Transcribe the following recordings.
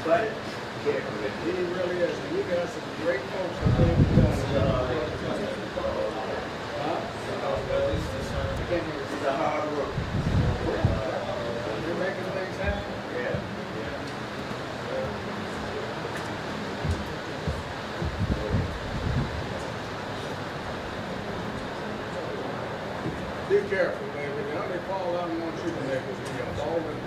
but He really is. And we got some great folks that live in he's a hard worker. You're making things happen. Yeah. Be careful, baby. The only call I want you to make is when you're falling.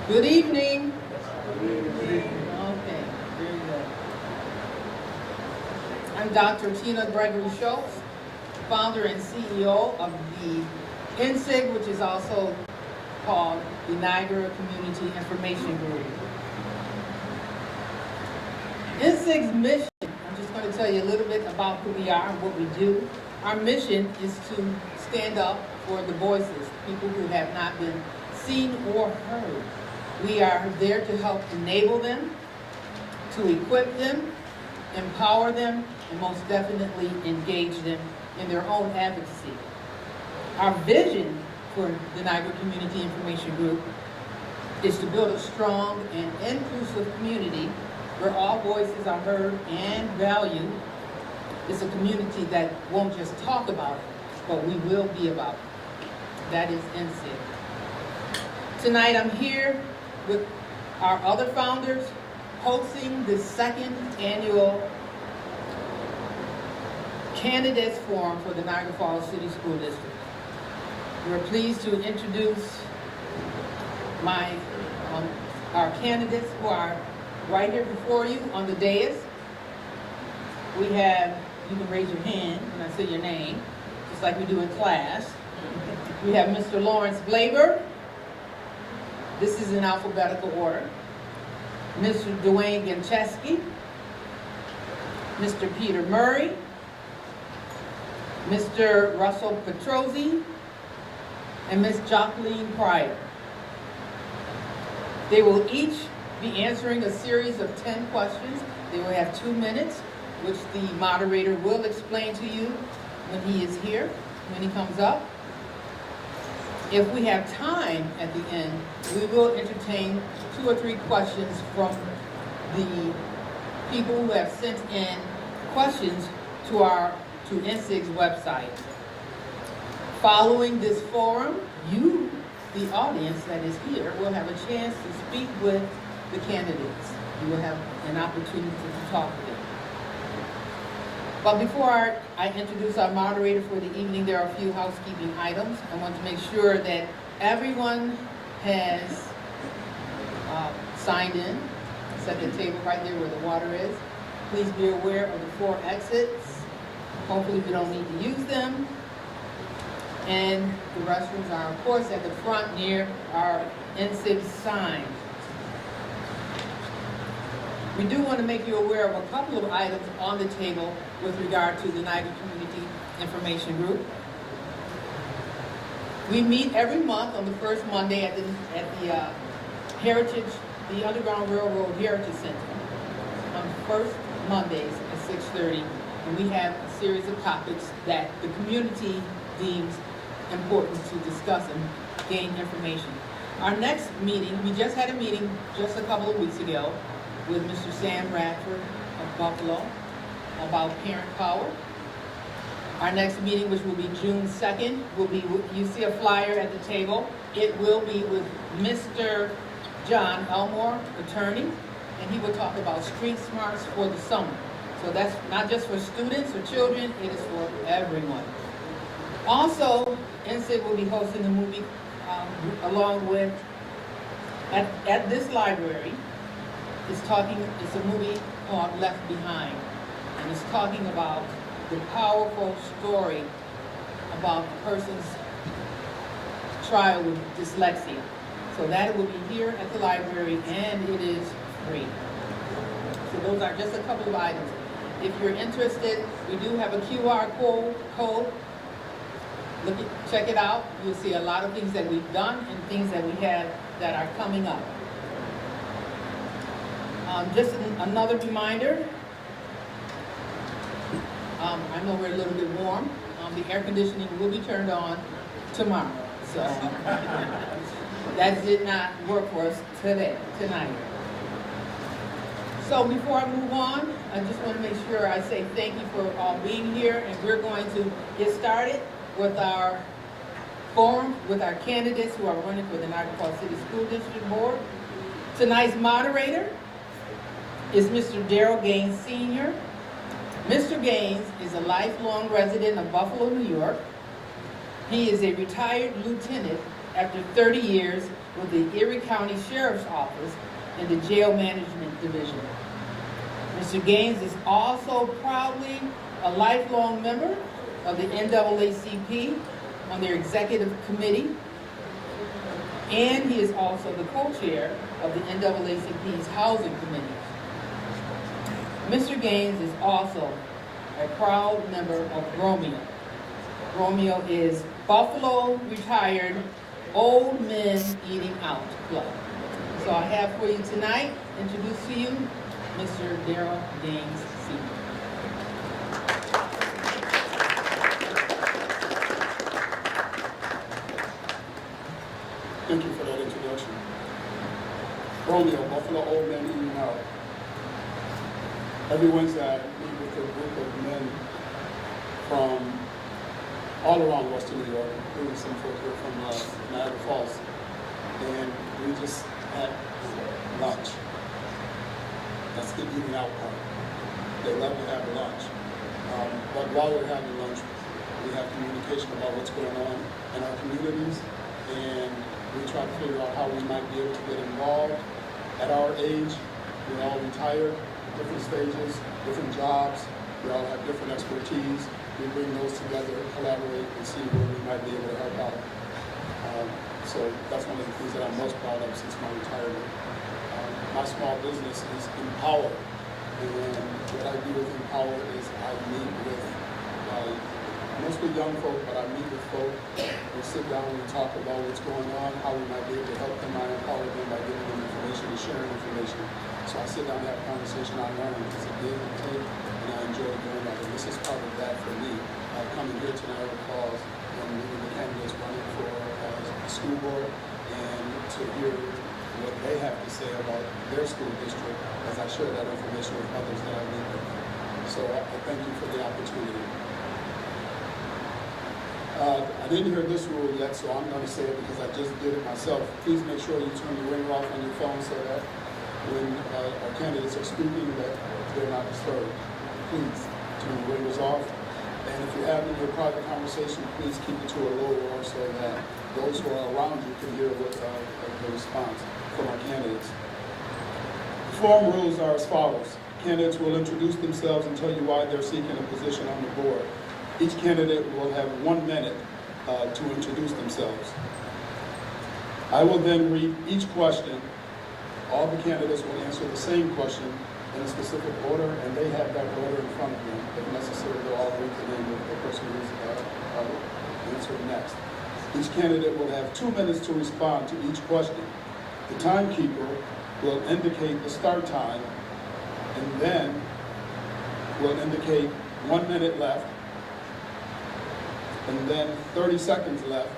Good evening. Okay, very good. I'm Dr. Tina Gregory Schultz, founder and CEO of the NCIG, which is also called the Niagara Community Information Group. NCIG's mission, I'm just going to tell you a little bit about who we are and what we do. Our mission is to stand up for the voices, people who have not been seen or heard. We are there to help enable them, to equip them, empower them, and most definitely engage them in their own advocacy. Our vision for the Niagara Community Information Group is to build a strong and inclusive community where all voices are heard and valued. It's a community that won't just talk about it, but we will be about it. That is NCIG. Tonight I'm here with our other founders hosting the second annual Candidates Forum for the Niagara Falls City School District. We're pleased to introduce our candidates who are right here before you on the dais. We have, you can raise your hand when I say your name, just like we do in class. We have Mr. Lawrence Blaber. This is in alphabetical order. Mr. Dwayne Gancheski, Mr. Peter Murray, Mr. Russell Petrozzi, and Ms. Jacqueline Pryor. They will each be answering a series of 10 questions. They will have 2 minutes, which the moderator will explain to you when he is here, when he comes up. If we have time at the end, we will entertain 2 or 3 questions from the people who have sent in questions to NCIG's website. Following this forum, you, the audience that is here, will have a chance to speak with the candidates. You will have an opportunity to talk to them. But before I introduce our moderator for the evening, there are a few housekeeping items. I want to make sure that everyone has signed in. It's at the table right there where the water is. Please be aware of the 4 exits. Hopefully we don't need to use them. And the restrooms are, of course, at the front near our NCIG sign. We do want to make you aware of a couple of items on the table with regard to the Niagara Community Information Group. We meet every month on the first Monday at the Underground Railroad Heritage Center on first Mondays at 6:30, and we have a series of topics that the community deems important to discuss and gain information. Our next meeting, we just had a meeting just a couple of weeks ago with Mr. Sam Radford of Buffalo about parent power. Our next meeting, which will be June 2nd, will be, you see a flyer at the table. It will be with Mr. John Elmore, attorney, and he will talk about street smarts for the summer. So that's not just for students or children, it is for everyone. Also, NCIG will be hosting a movie along with, at this library, It's a movie called Left Behind, and it's talking about the powerful story about a person's trial with dyslexia. So that will be here at the library, and it is free. So those are just a couple of items. If you're interested, we do have a QR code. Check it out. You'll see a lot of things that we've done and things that we have that are coming up. Just another reminder. I know we're a little bit warm. The air conditioning will be turned on tomorrow. So that did not work for us tonight. So before I move on, I just want to make sure I say thank you for all being here, and we're going to get started with our forum with our candidates who are running for the Niagara City School District Board. Tonight's moderator is Mr. Darrell Gaines Sr. Mr. Gaines is a lifelong resident of Buffalo, New York. He is a retired lieutenant after 30 years with the Erie County Sheriff's Office in the Jail Management Division. Mr. Gaines is also proudly a lifelong member of the NAACP on their executive committee, and he is also the co-chair of the NAACP's Housing Committee. Mr. Gaines is also a proud member of Romeo. Romeo is Buffalo Retired Old Men Eating Out Club. So I have for you tonight, introduce to you, Mr. Darrell Gaines Sr. Thank you for that introduction. Romeo, Buffalo Old Men Eating Out. Every Wednesday I meet with a group of men from all around Western New York, including some folks here from Niagara Falls. And we just had lunch. That's the eating out part. They love to have lunch. But while we're having lunch, we have communication about what's going on in our communities, and we try to figure out how we might be able to get involved. At our age, we're all retired, different stages, different jobs. We all have different expertise. We bring those together, collaborate, and see where we might be able to help out. So that's one of the things that I'm most proud of since my retirement. My small business is Empower, and what I do with Empower is I meet with mostly young folk, but I meet with folk. We sit down and talk about what's going on, how we might be able to help them. I empower them by giving them information and sharing information. So I sit down and have a conversation. I learn it's a give and take, and I enjoy doing that. And this is part of that for me. Coming here to Niagara Falls and meeting the candidates running for the school board, and to hear what they have to say about their school district as I share that information with others that I meet with. So I thank you for the opportunity. I didn't hear this rule yet, so I'm going to say it because I just did it myself. Please make sure you turn your ringer off on your phone so that when our candidates are speaking that they're not disturbed. Please turn your ringers off. And if you're having your private conversation, please keep it to a low roar so that those who are around you can hear what the response from our candidates. The forum rules are as follows. Candidates will introduce themselves and tell you why they're seeking a position on the board. Each candidate will have 1 minute to introduce themselves. I will then read each question. All the candidates will answer the same question in a specific order, and they have that order in front of them. If necessary, they'll all read the name of the person who's answering next. Each candidate will have 2 minutes to respond to each question. The timekeeper will indicate the start time, and then will indicate 1 minute left, and then 30 seconds left,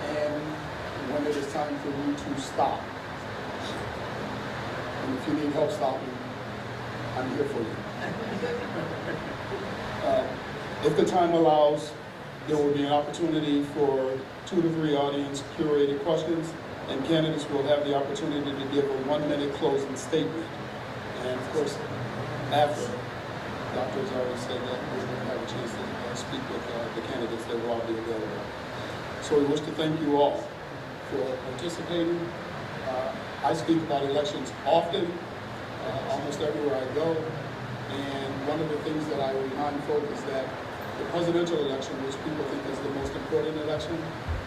and when it is time for you to stop. And if you need help stopping, I'm here for you. If the time allows, there will be an opportunity for 2 to 3 audience curated questions, and candidates will have the opportunity to give a 1 minute closing statement. And of course, after, Dr. has already said that we will have a chance to speak with the candidates that will all be available. So we wish to thank you all for participating. I speak about elections often, almost everywhere I go. And one of the things that I remind folks is that the presidential election, which people think is the most important election,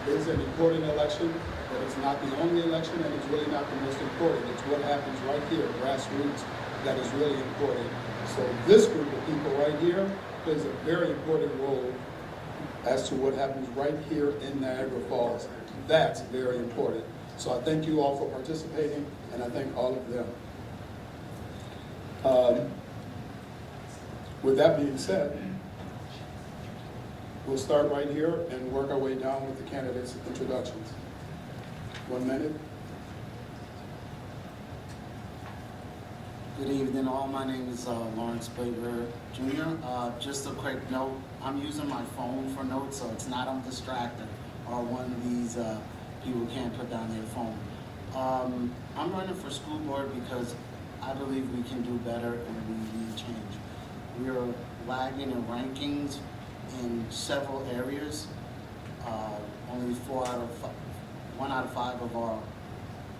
is an important election, but it's not the only election, and it's really not the most important. It's what happens right here, grassroots, that is really important. So this group of people right here plays a very important role as to what happens right here in Niagara Falls. That's very important. So I thank you all for participating, and I thank all of them. With that being said, we'll start right here and work our way down with the candidates' introductions. 1 minute. Good evening all, my name is Lawrence Baker Jr. Just a quick note, I'm using my phone for notes, so it's not I'm distracted or one of these people can't put down their phone. I'm running for school board because I believe we can do better and we need change. We are lagging in rankings in several areas. Only 1 out of 5 of our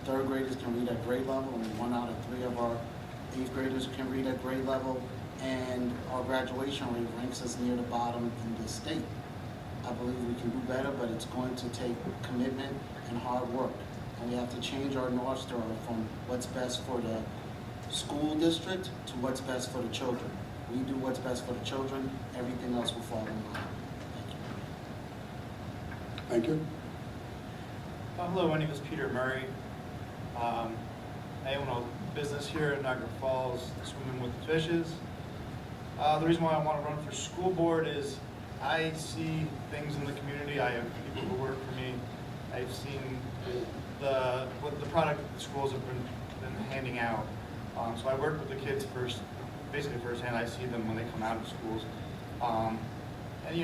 3rd graders can read at grade level, only 1 out of 3 of our 8th graders can read at grade level, and our graduation rate ranks us near the bottom in the state. I believe we can do better, but it's going to take commitment and hard work. And we have to change our North Star from what's best for the school district to what's best for the children. We do what's best for the children, everything else will fall in line. Thank you. Hello, my name is Peter Murray. I own a business here in Niagara Falls, Swimming with the Fishes. The reason why I want to run for school board is I see things in the community. I have people who work for me. I've seen what the product that the schools have been handing out. So I work with the kids basically firsthand. I see them when they come out of schools. And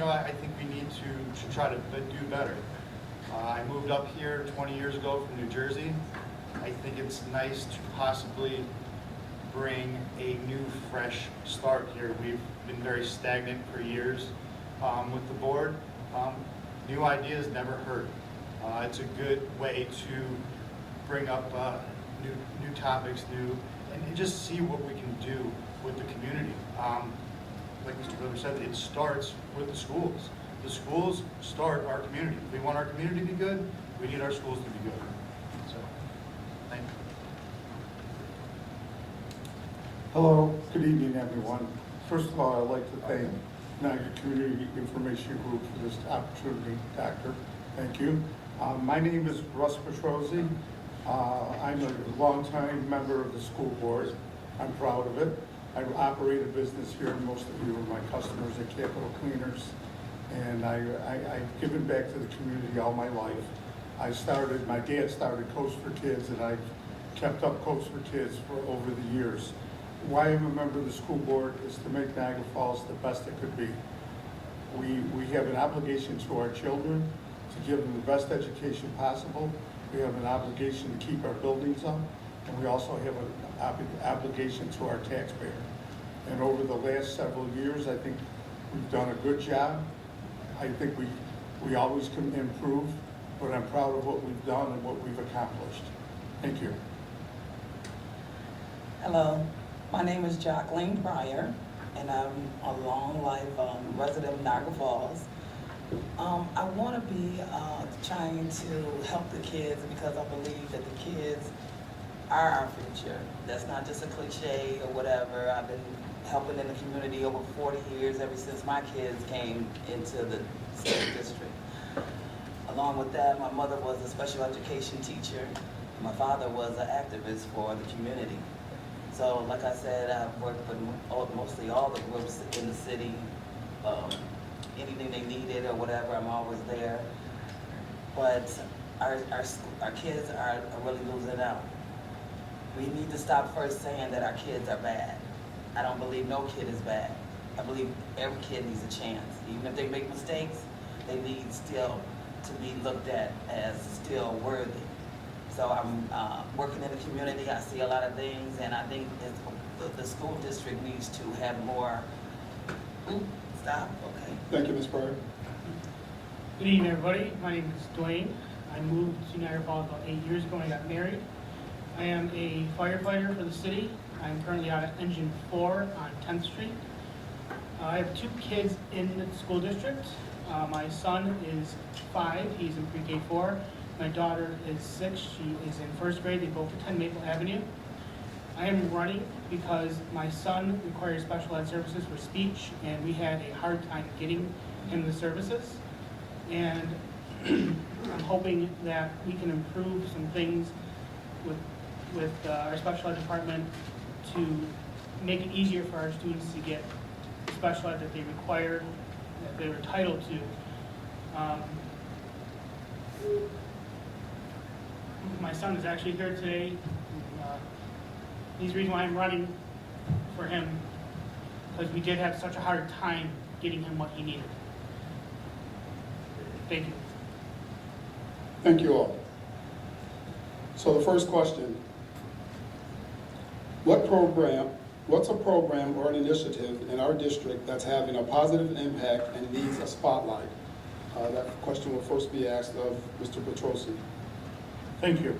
I think we need to try to do better. I moved up here 20 years ago from New Jersey. I think it's nice to possibly bring a new, fresh start here. We've been very stagnant for years with the board. New ideas never hurt. It's a good way to bring up new topics, and just see what we can do with the community. Like Mr. Miller said, it starts with the schools. The schools start our community. If we want our community to be good, we need our schools to be good. So, thank you. Hello, good evening, everyone. First of all, I'd like to thank Niagara Community Information Group for this opportunity, Doctor. Thank you. My name is Russ Petrozzi. I'm a longtime member of the school board. I'm proud of it. I operate a business here, and most of you are my customers at Capital Cleaners. And I've given back to the community all my life. My dad started Coach for Kids, and I've kept up Coach for Kids for over the years. Why I'm a member of the school board is to make Niagara Falls the best it could be. We have an obligation to our children to give them the best education possible. We have an obligation to keep our buildings up, and we also have an obligation to our taxpayer. And over the last several years, I think we've done a good job. I think we always can improve, but I'm proud of what we've done and what we've accomplished. Thank you. Hello, my name is Jacqueline Pryor, and I'm a long life resident of Niagara Falls. I want to be trying to help the kids because I believe that the kids are our future. That's not just a cliche or whatever. I've been helping in the community over 40 years, ever since my kids came into the school district. Along with that, my mother was a special education teacher. And my father was an activist for the community. So, like I said, I've worked with mostly all the groups in the city. Anything they needed or whatever, I'm always there. But our kids are really losing out. We need to stop first saying that our kids are bad. I don't believe no kid is bad. I believe every kid needs a chance. Even if they make mistakes, they need still to be looked at as still worthy. So I'm working in the community. I see a lot of things, and I think the school district needs to have more. Stop. Okay. Thank you, Ms. Pryor. Good evening, everybody. My name is Dwayne. I moved to Niagara Falls about 8 years ago when I got married. I am a firefighter for the city. I'm currently out at Engine 4 on 10th Street. I have 2 kids in the school district. My son is 5, he's in pre-K 4. My daughter is 6, she is in 1st grade. They both attend Maple Avenue. I am running because my son requires special ed services for speech, and we had a hard time getting him the services. And I'm hoping that we can improve some things with our special ed department to make it easier for our students to get the special ed that they require, that they're entitled to. My son is actually here today. He's the reason why I'm running for him, because we did have such a hard time getting him what he needed. Thank you. Thank you all. So the first question, what's a program or an initiative in our district that's having a positive impact and needs a spotlight? That question will first be asked of Mr. Petrosi. Thank you.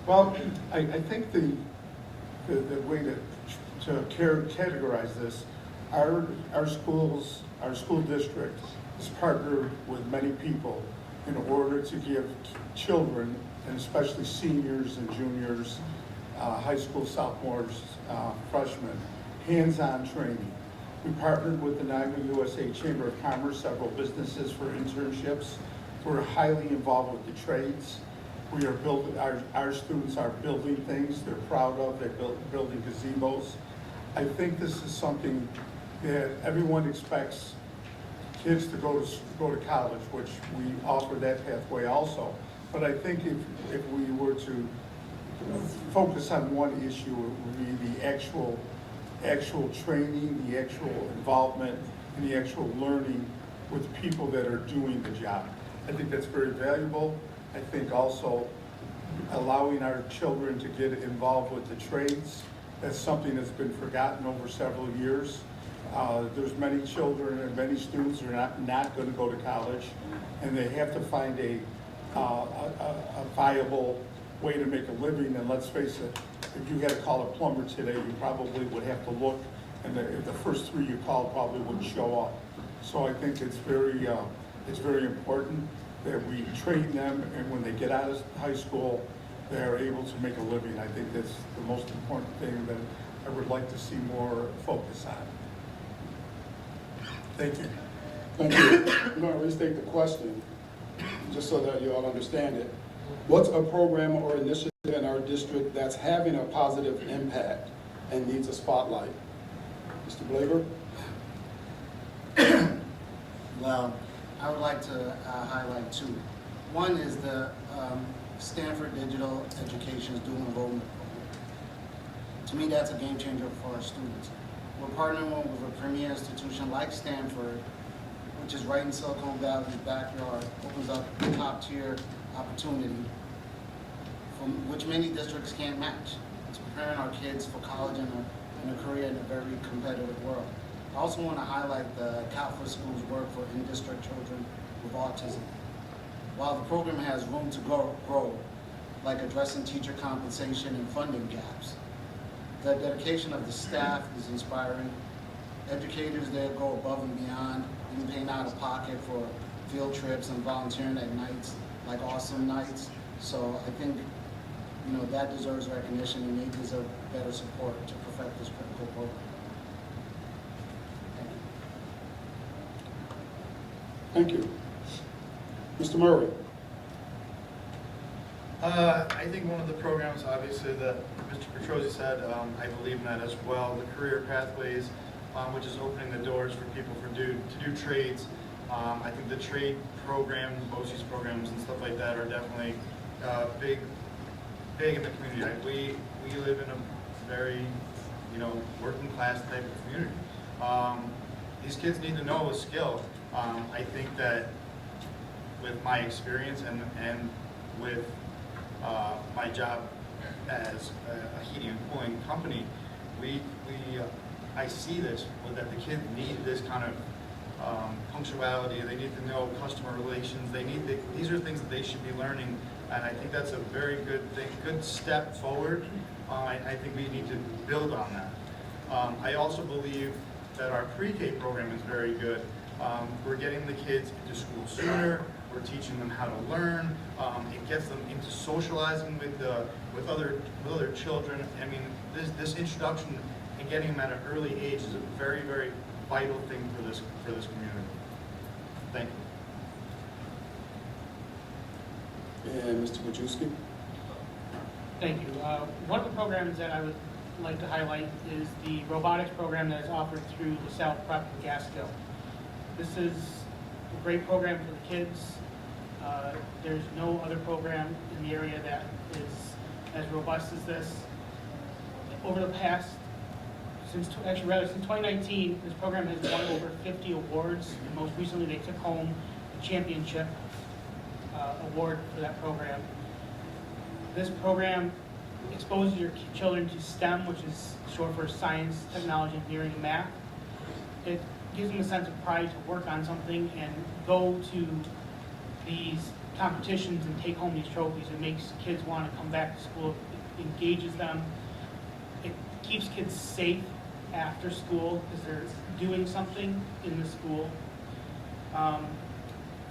Well, I think the way to categorize this, our school district is partnered with many people in order to give children, and especially seniors and juniors, high school sophomores, freshmen, hands-on training. We partnered with the Niagara USA Chamber of Commerce, several businesses for internships. We're highly involved with the trades. We are building, our students are building things they're proud of. They're building gazebos. I think this is something that everyone expects kids to go to college, which we offer that pathway also. But I think if we were to focus on one issue, it would be the actual training, the actual involvement, and the actual learning with people that are doing the job. I think that's very valuable. I think also allowing our children to get involved with the trades, that's something that's been forgotten over several years. There's many children and many students who are not going to go to college, and they have to find a viable way to make a living. And let's face it, if you had to call a plumber today, you probably would have to look, and the first 3 you called probably wouldn't show up. So I think it's very important that we train them, and when they get out of high school, they are able to make a living. I think that's the most important thing that I would like to see more focus on. Thank you. Thank you. I'm going to restate the question, just so that you all understand it. What's a program or initiative in our district that's having a positive impact and needs a spotlight? Mr. Blaber? Well, I would like to highlight 2. One is the Stanford Digital Education's dual enrollment program. To me, that's a game changer for our students. We're partnering with a premier institution like Stanford, which is right in Silicon Valley's backyard, opens up a top-tier opportunity from which many districts can't match. It's preparing our kids for college and a career in a very competitive world. I also want to highlight the Catholic School's work for in-district children with autism. While the program has room to grow, like addressing teacher compensation and funding gaps, the dedication of the staff is inspiring. Educators there go above and beyond, even paying out of pocket for field trips and volunteering at nights like awesome nights. So I think that deserves recognition, and they deserve better support to perfect this critical program. Thank you. Mr. Murray? I think one of the programs, obviously, that Mr. Petrosi said, I believe in that as well. The career pathways, which is opening the doors for people to do trades. I think the trade programs, BOCES programs, and stuff like that are definitely big in the community. We live in a very, working class type of community. These kids need to know a skill. I think that with my experience and with my job as a heating and cooling company, I see this, that the kids need this kind of punctuality. They need to know customer relations. These are things that they should be learning And I think that's a very good thing, good step forward. I think we need to build on that. I also believe that our pre-K program is very good. We're getting the kids into school sooner. We're teaching them how to learn. It gets them into socializing with other children. I mean, this introduction and getting them at an early age is a very, very vital thing for this community. Thank you. And Mr. Majewski? Thank you. One of the programs that I would like to highlight is the robotics program that is offered through LaSalle Prep in Gaskill. This is a great program for the kids. There's no other program in the area that is as robust as this. Over the past, since 2019, this program has won over 50 awards, and most recently they took home the championship award for that program. This program exposes your children to STEM, which is short for science, technology, engineering, and math. It gives them a sense of pride to work on something and go to these competitions and take home these trophies. It makes kids want to come back to school. It engages them. It keeps kids safe after school because they're doing something in the school.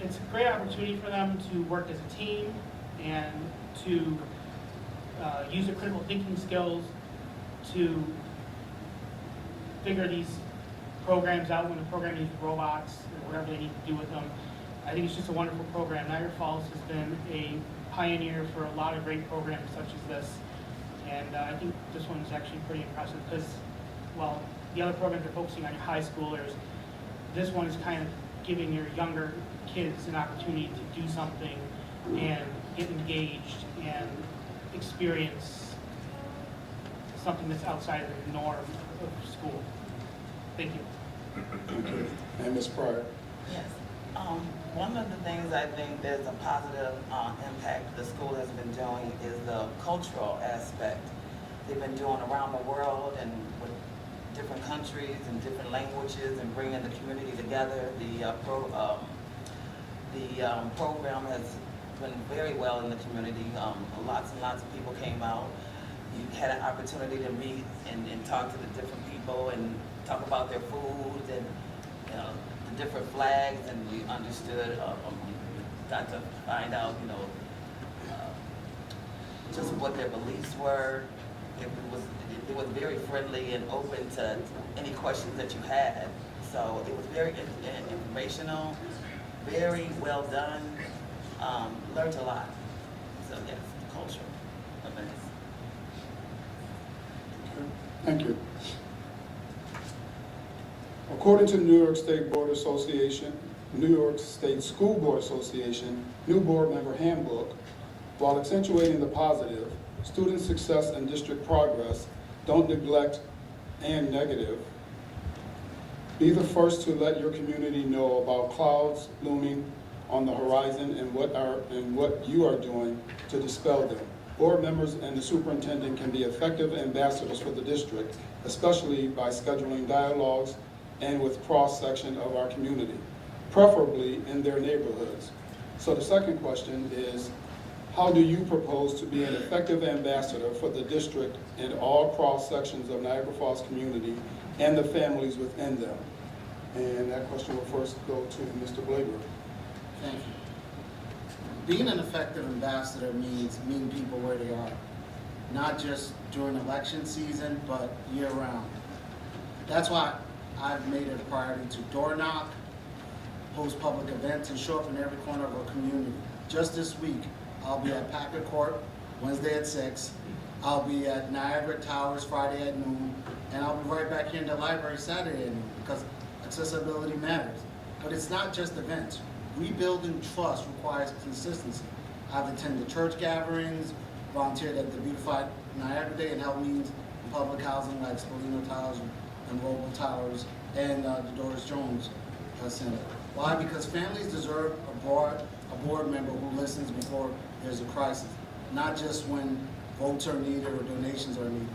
It's a great opportunity for them to work as a team and to use their critical thinking skills to figure these programs out when the program needs robots or whatever they need to do with them. I think it's just a wonderful program. Niagara Falls has been a pioneer for a lot of great programs such as this. And I think this one is actually pretty impressive because, while the other programs are focusing on your high schoolers, this one is kind of giving your younger kids an opportunity to do something and get engaged and experience something that's outside of the norm of school. Thank you. And Ms. Pryor? Yes. One of the things I think there's a positive impact the school has been doing is the cultural aspect. They've been doing around the world and with different countries and different languages and bringing the community together. The program has been very well in the community. Lots and lots of people came out. You had an opportunity to meet and talk to the different people and talk about their foods and the different flags, and we understood, got to find out, just what their beliefs were. It was very friendly and open to any questions that you had. So it was very informational, very well done. Learned a lot. So yes, culture events. Thank you. According to the New York State Board Association, New York State School Board Association, new board member handbook, while accentuating the positive, student success and district progress, don't neglect and negative. Be the first to let your community know about clouds looming on the horizon and what you are doing to dispel them. Board members and the superintendent can be effective ambassadors for the district, especially by scheduling dialogues and with cross-section of our community, preferably in their neighborhoods. So the second question is, how do you propose to be an effective ambassador for the district and all cross-sections of Niagara Falls community and the families within them? And that question will first go to Mr. Blaber. Thank you. Being an effective ambassador means meeting people where they are, not just during election season, but year-round. That's why I've made it a priority to door knock, host public events, and show up in every corner of our community. Just this week, I'll be at Packard Court Wednesday at 6. I'll be at Niagara Towers Friday at noon, and I'll be right back here in the library Saturday at noon, because accessibility matters. But it's not just events. Rebuilding trust requires consistency. I've attended church gatherings, volunteered at the Beautified Niagara Day, and held meetings in public housing like Spolino Towers and Roble Towers and the Doris Jones Center. Why? Because families deserve a board member who listens before there's a crisis, not just when votes are needed or donations are needed.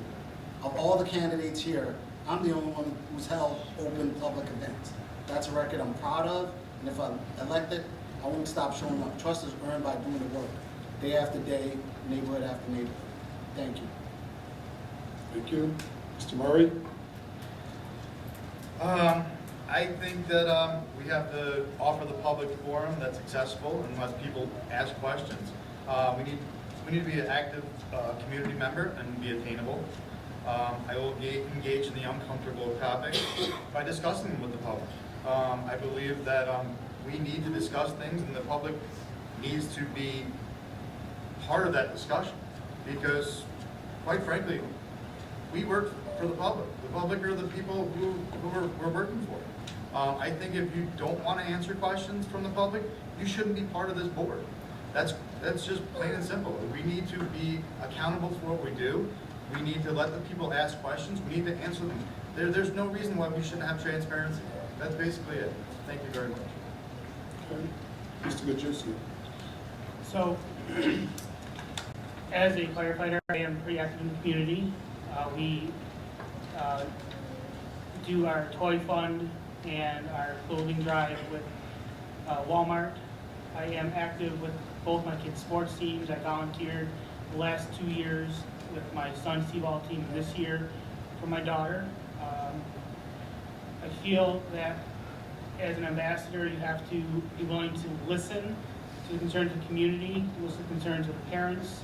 Of all the candidates here, I'm the only one who's held open public events. That's a record I'm proud of, and if I'm elected, I won't stop showing up. Trust is earned by doing the work. day after day, neighborhood after neighborhood. Thank you. Thank you. Mr. Murray? I think that we have to offer the public forum that's accessible and let people ask questions. We need to be an active community member and be attainable. I will engage in the uncomfortable topics by discussing them with the public. I believe that we need to discuss things, and the public needs to be part of that discussion, because quite frankly, we work for the public. The public are the people who we're working for. I think if you don't want to answer questions from the public, you shouldn't be part of this board. That's just plain and simple. We need to be accountable for what we do. We need to let the people ask questions. We need to answer them. There's no reason why we shouldn't have transparency. That's basically it. Thank you very much. Okay. Mr. Gajewski? So, as a firefighter, I am pretty active in the community. We do our toy fund and our clothing drive with Walmart. I am active with both my kids' sports teams. I volunteered the last 2 years with my son's t-ball team, and this year for my daughter. I feel that as an ambassador, you have to be willing to listen to the concerns of the community, listen to the concerns of the parents.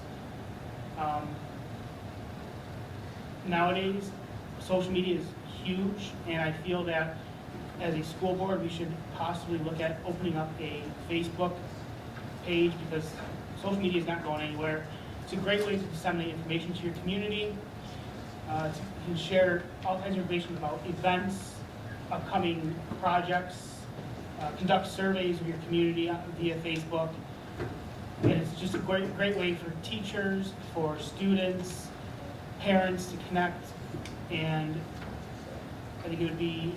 Nowadays, social media is huge, and I feel that as a school board, we should possibly look at opening up a Facebook page, because social media is not going anywhere. It's a great way to disseminate information to your community. You can share all kinds of information about events, upcoming projects, conduct surveys of your community via Facebook. And it's just a great way for teachers, for students, parents to connect, and I think it would be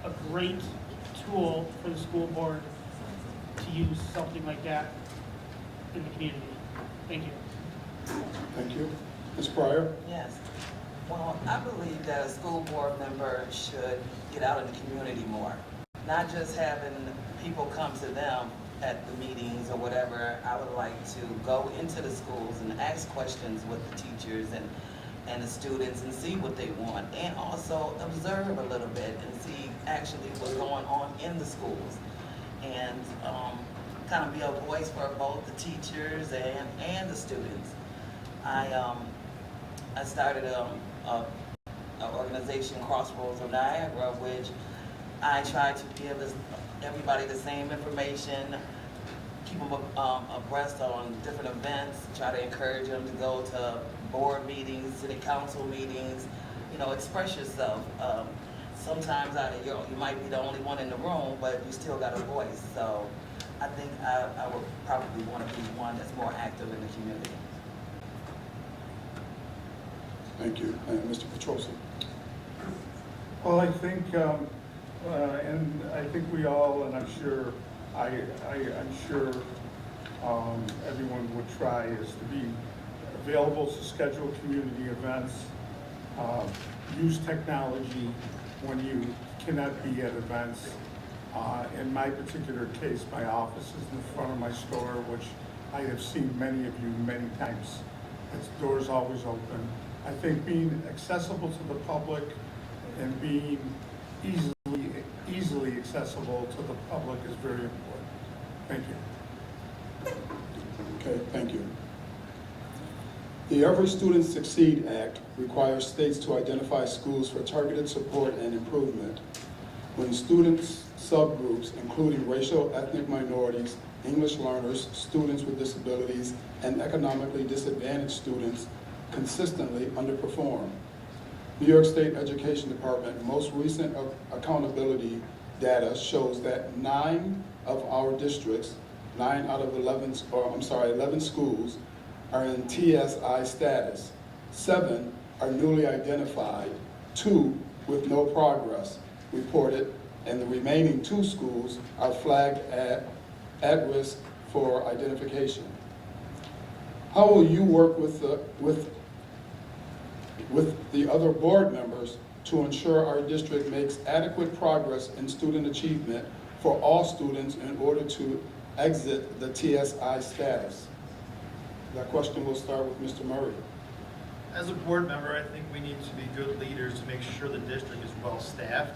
a great tool for the school board to use something like that in the community. Thank you. Thank you. Ms. Pryor? Yes. Well, I believe that a school board member should get out in the community more. Not just having people come to them at the meetings or whatever. I would like to go into the schools and ask questions with the teachers and the students and see what they want, and also observe a little bit and see actually what's going on in the schools, and kind of be a voice for both the teachers and the students. I started an organization, Crossroads of Niagara, which I try to give everybody the same information, keep them abreast on different events, try to encourage them to go to board meetings, city council meetings, express yourself. Sometimes you might be the only one in the room, but you still got a voice. So I think I would probably want to be one that's more active in the community. Thank you. And Mr. Petrosi? Well, I think, and I think we all, and I'm sure, I'm sure everyone would try, is to be available to schedule community events, use technology when you cannot be at events. In my particular case, my office is in front of my store, which I have seen many of you many times. Its door's always open. I think being accessible to the public and being easily accessible to the public is very important. Thank you. Okay, thank you. The Every Student Succeed Act requires states to identify schools for targeted support and improvement. When students, subgroups, including racial, ethnic minorities, English learners, students with disabilities, and economically disadvantaged students consistently underperform. New York State Education Department most recent accountability data shows that 9 of our districts, 9 out of 11 schools are in TSI status. 7 are newly identified, 2 with no progress reported, and the remaining 2 schools are flagged at risk for identification. How will you work with the other board members to ensure our district makes adequate progress in student achievement for all students in order to exit the TSI status? That question will start with Mr. Murray. As a board member, I think we need to be good leaders to make sure the district is well-staffed,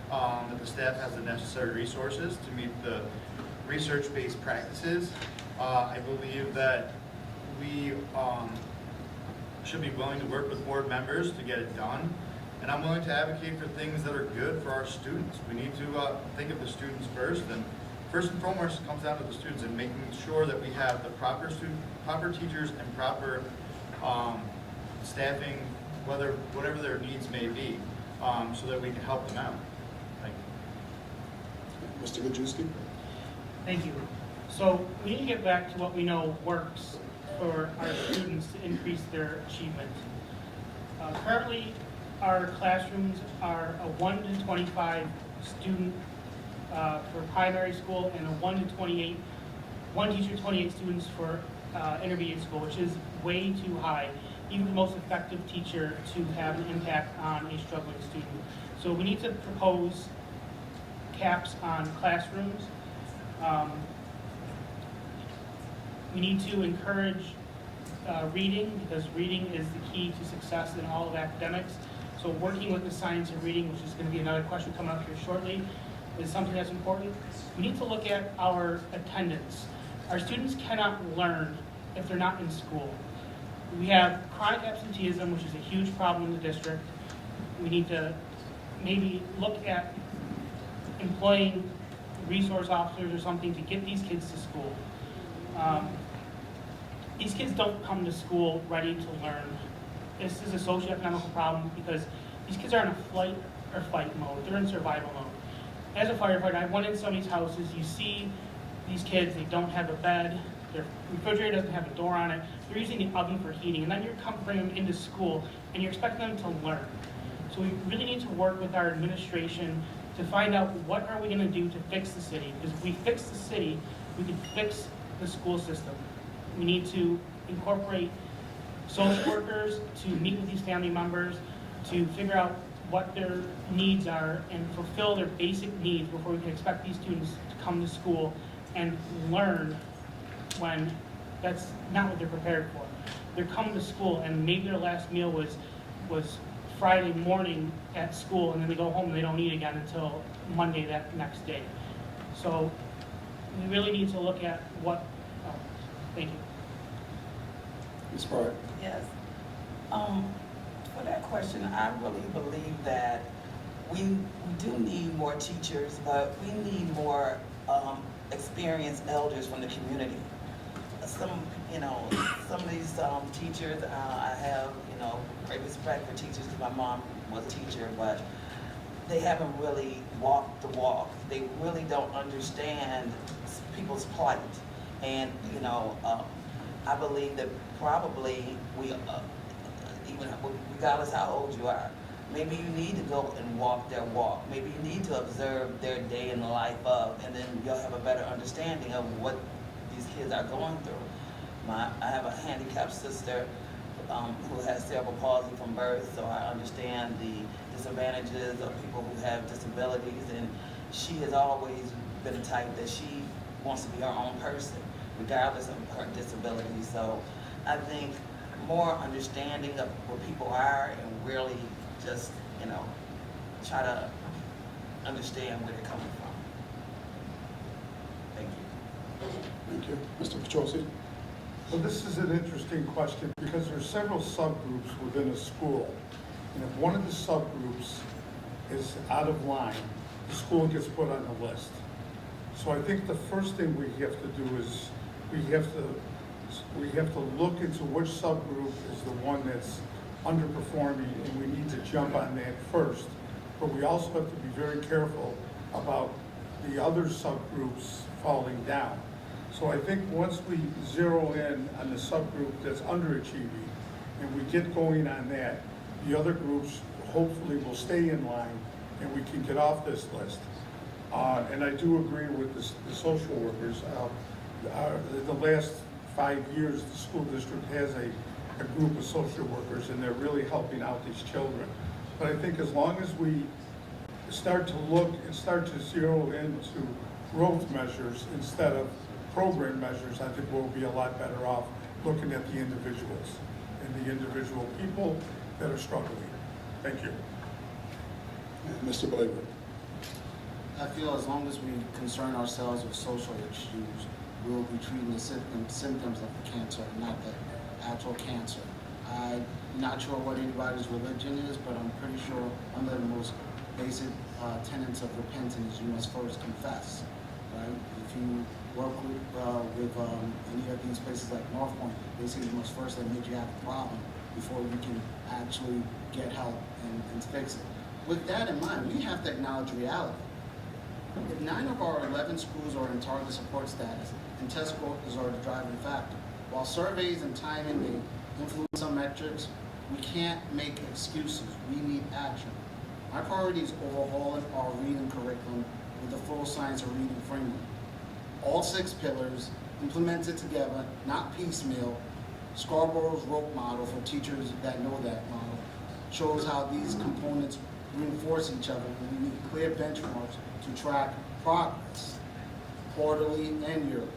that the staff has the necessary resources to meet the research-based practices. I believe that we should be willing to work with board members to get it done. And I'm willing to advocate for things that are good for our students. We need to think of the students first, and first and foremost, it comes down to the students and making sure that we have the proper teachers and proper staffing, whatever their needs may be, so that we can help them out. Thank you. Mr. Gajewski? Thank you. So we need to get back to what we know works for our students to increase their achievement. Currently, our classrooms are a 1 to 25 student for primary school and a 1 to 28, one teacher, 28 students for intermediate school, which is way too high, even the most effective teacher to have an impact on a struggling student. So we need to propose caps on classrooms. We need to encourage reading, because reading is the key to success in all of academics. So working with the science of reading, which is going to be another question coming up here shortly, is something that's important. We need to look at our attendance. Our students cannot learn if they're not in school. We have chronic absenteeism, which is a huge problem in the district. We need to maybe look at employing resource officers or something to get these kids to school. These kids don't come to school ready to learn. This is a socioeconomic problem because these kids are in a flight or fight mode. They're in survival mode. As a firefighter, I went in some of these houses. You see these kids, they don't have a bed. Their refrigerator doesn't have a door on it. They're using the oven for heating. And then you're bringing them into school and you're expecting them to learn. So we really need to work with our administration to find out what are we going to do to fix the city. Because if we fix the city, we can fix the school system. We need to incorporate social workers to meet with these family members to figure out what their needs are and fulfill their basic needs before we can expect these students to come to school and learn when that's not what they're prepared for. They're coming to school and maybe their last meal was Friday morning at school, and then they go home and they don't eat again until Monday that next day. So we really need to look at what, thank you. Ms. Pryor? Yes. For that question, I really believe that we do need more teachers, but we need more experienced elders from the community. Some of these teachers, I have, great respect for teachers because my mom was a teacher, but they haven't really walked the walk. They really don't understand people's plight. And, I believe that probably even regardless how old you are, maybe you need to go and walk their walk. Maybe you need to observe their day in the life of, and then you'll have a better understanding of what these kids are going through. I have a handicapped sister who has cerebral palsy from birth, so I understand the disadvantages of people who have disabilities, and she has always been the type that she wants to be her own person, regardless of her disability. So I think more understanding of where people are and really just, try to understand where they're coming from. Thank you. Thank you. Mr. Petrosi? Well, this is an interesting question because there are several subgroups within a school. And if one of the subgroups is out of line, the school gets put on the list. So I think the first thing we have to do is we have to look into which subgroup is the one that's underperforming, and we need to jump on that first. But we also have to be very careful about the other subgroups falling down. So I think once we zero in on the subgroup that's underachieving and we get going on that, the other groups hopefully will stay in line and we can get off this list. And I do agree with the social workers. The last 5 years, the school district has a group of social workers, and they're really helping out these children. But I think as long as we start to look and start to zero into growth measures instead of program measures, I think we'll be a lot better off looking at the individuals and the individual people that are struggling. Thank you. And Mr. Blaber. I feel as long as we concern ourselves with social issues, we'll be treating the symptoms of the cancer, not the actual cancer. I'm not sure what anybody's religion is, but I'm pretty sure one of the most basic tenets of repentance is you must first confess, right? If you work with any of these places like North Point, they say you must first admit you have a problem before you can actually get help and fix it. With that in mind, we have to acknowledge reality. If 9 of our 11 schools are in target support status, and test scores are the driving factor, while surveys and timing may influence some metrics, we can't make excuses. We need action. My priority is overhauling our reading curriculum with a full science of reading framework. All 6 pillars implemented together, not piecemeal. Scarborough's rope model for teachers that know that model shows how these components reinforce each other, and we need clear benchmarks to track progress, quarterly and yearly.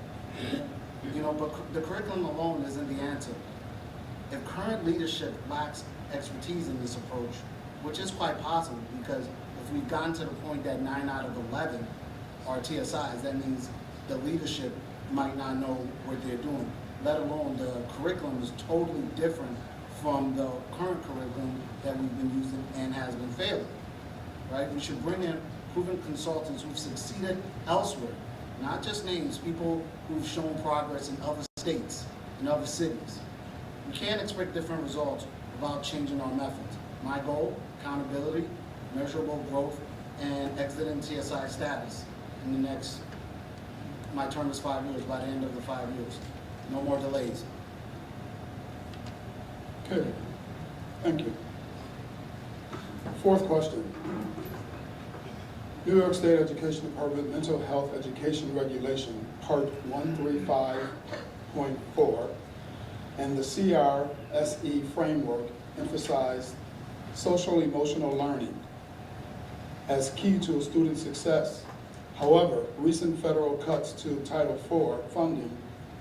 You know, but the curriculum alone isn't the answer. If current leadership lacks expertise in this approach, which is quite possible, because if we've gotten to the point that 9 out of 11 are TSIs, that means the leadership might not know what they're doing, let alone the curriculum is totally different from the current curriculum that we've been using and has been failing, right? We should bring in proven consultants who've succeeded elsewhere, not just names, people who've shown progress in other states, in other cities. We can't expect different results without changing our methods. My goal, accountability, measurable growth, and exiting TSI status in the next, my term is 5 years, by the end of the 5 years. No more delays. Okay, thank you. 4th question. New York State Education Department Mental Health Education Regulation, Part 135.4, and the CRSE framework emphasize social emotional learning as key to student success. However, recent federal cuts to Title IV funding,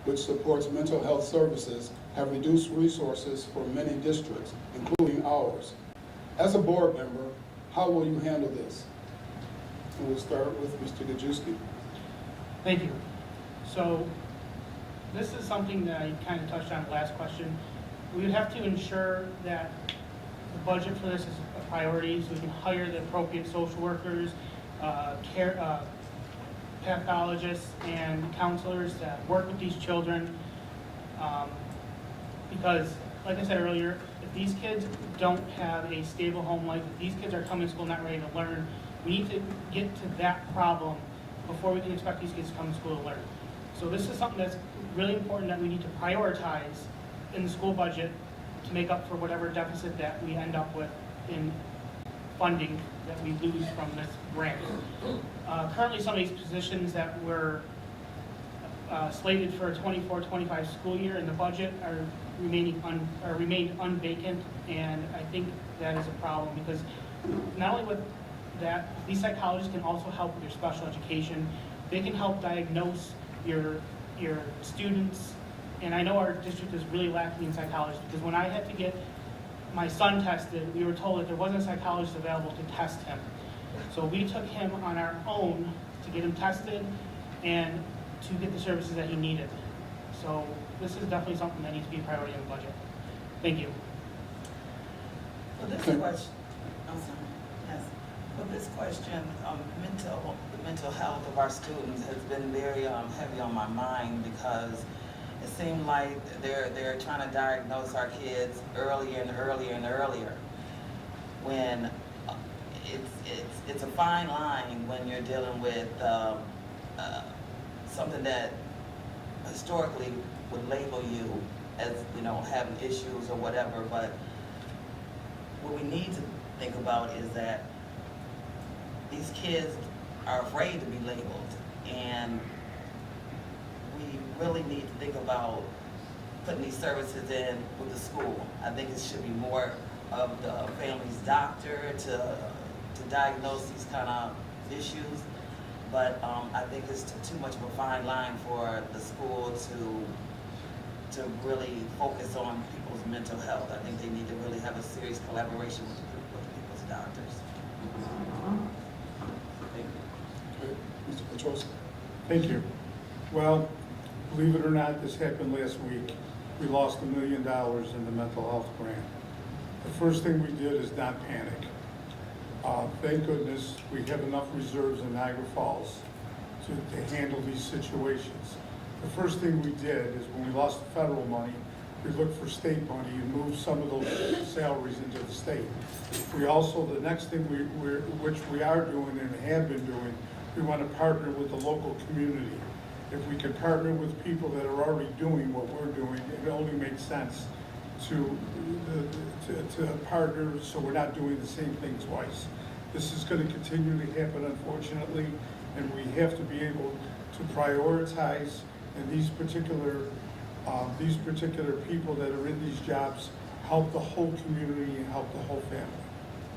which supports mental health services, have reduced resources for many districts, including ours. As a board member, how will you handle this? And we'll start with Mr. Gajewski. Thank you. So this is something that I kind of touched on last question. We would have to ensure that the budget for this is a priority, so we can hire the appropriate social workers, pathologists, and counselors that work with these children. Because, like I said earlier, if these kids don't have a stable home life, if these kids are coming to school not ready to learn, we need to get to that problem before we can expect these kids to come to school to learn. So this is something that's really important that we need to prioritize in the school budget to make up for whatever deficit that we end up with in funding that we lose from this grant. Currently, some of these positions that were slated for a 24-25 school year in the budget are remained unvacant, and I think that is a problem because not only with that, these psychologists can also help with your special education. They can help diagnose your students, and I know our district is really lacking in psychologists because when I had to get my son tested, we were told that there wasn't a psychologist available to test him. So we took him on our own to get him tested and to get the services that he needed. So this is definitely something that needs to be a priority in the budget. Thank you. For this question, I'm sorry, yes. For this question, the mental health of our students has been very heavy on my mind because it seemed like they're trying to diagnose our kids earlier and earlier and earlier. When it's a fine line when you're dealing with something that historically would label you as, having issues or whatever, but what we need to think about is that these kids are afraid to be labeled, and we really need to think about putting these services in with the school. I think it should be more of the family's doctor to diagnose these kind of issues, but I think it's too much of a fine line for the school to really focus on people's mental health. I think they need to really have a serious collaboration with people's doctors. Okay, Mr. Petrosky. Thank you. Well, believe it or not, this happened last week. We lost $1 million in the mental health grant. The first thing we did is not panic. Thank goodness we have enough reserves in Niagara Falls to handle these situations. The first thing we did is when we lost the federal money, we looked for state money and moved some of those salaries into the state. We also, the next thing which we are doing and have been doing, we want to partner with the local community. If we can partner with people that are already doing what we're doing, it only makes sense to partner so we're not doing the same thing twice. This is going to continue to happen, unfortunately, and we have to be able to prioritize, and these particular people that are in these jobs help the whole community and help the whole family.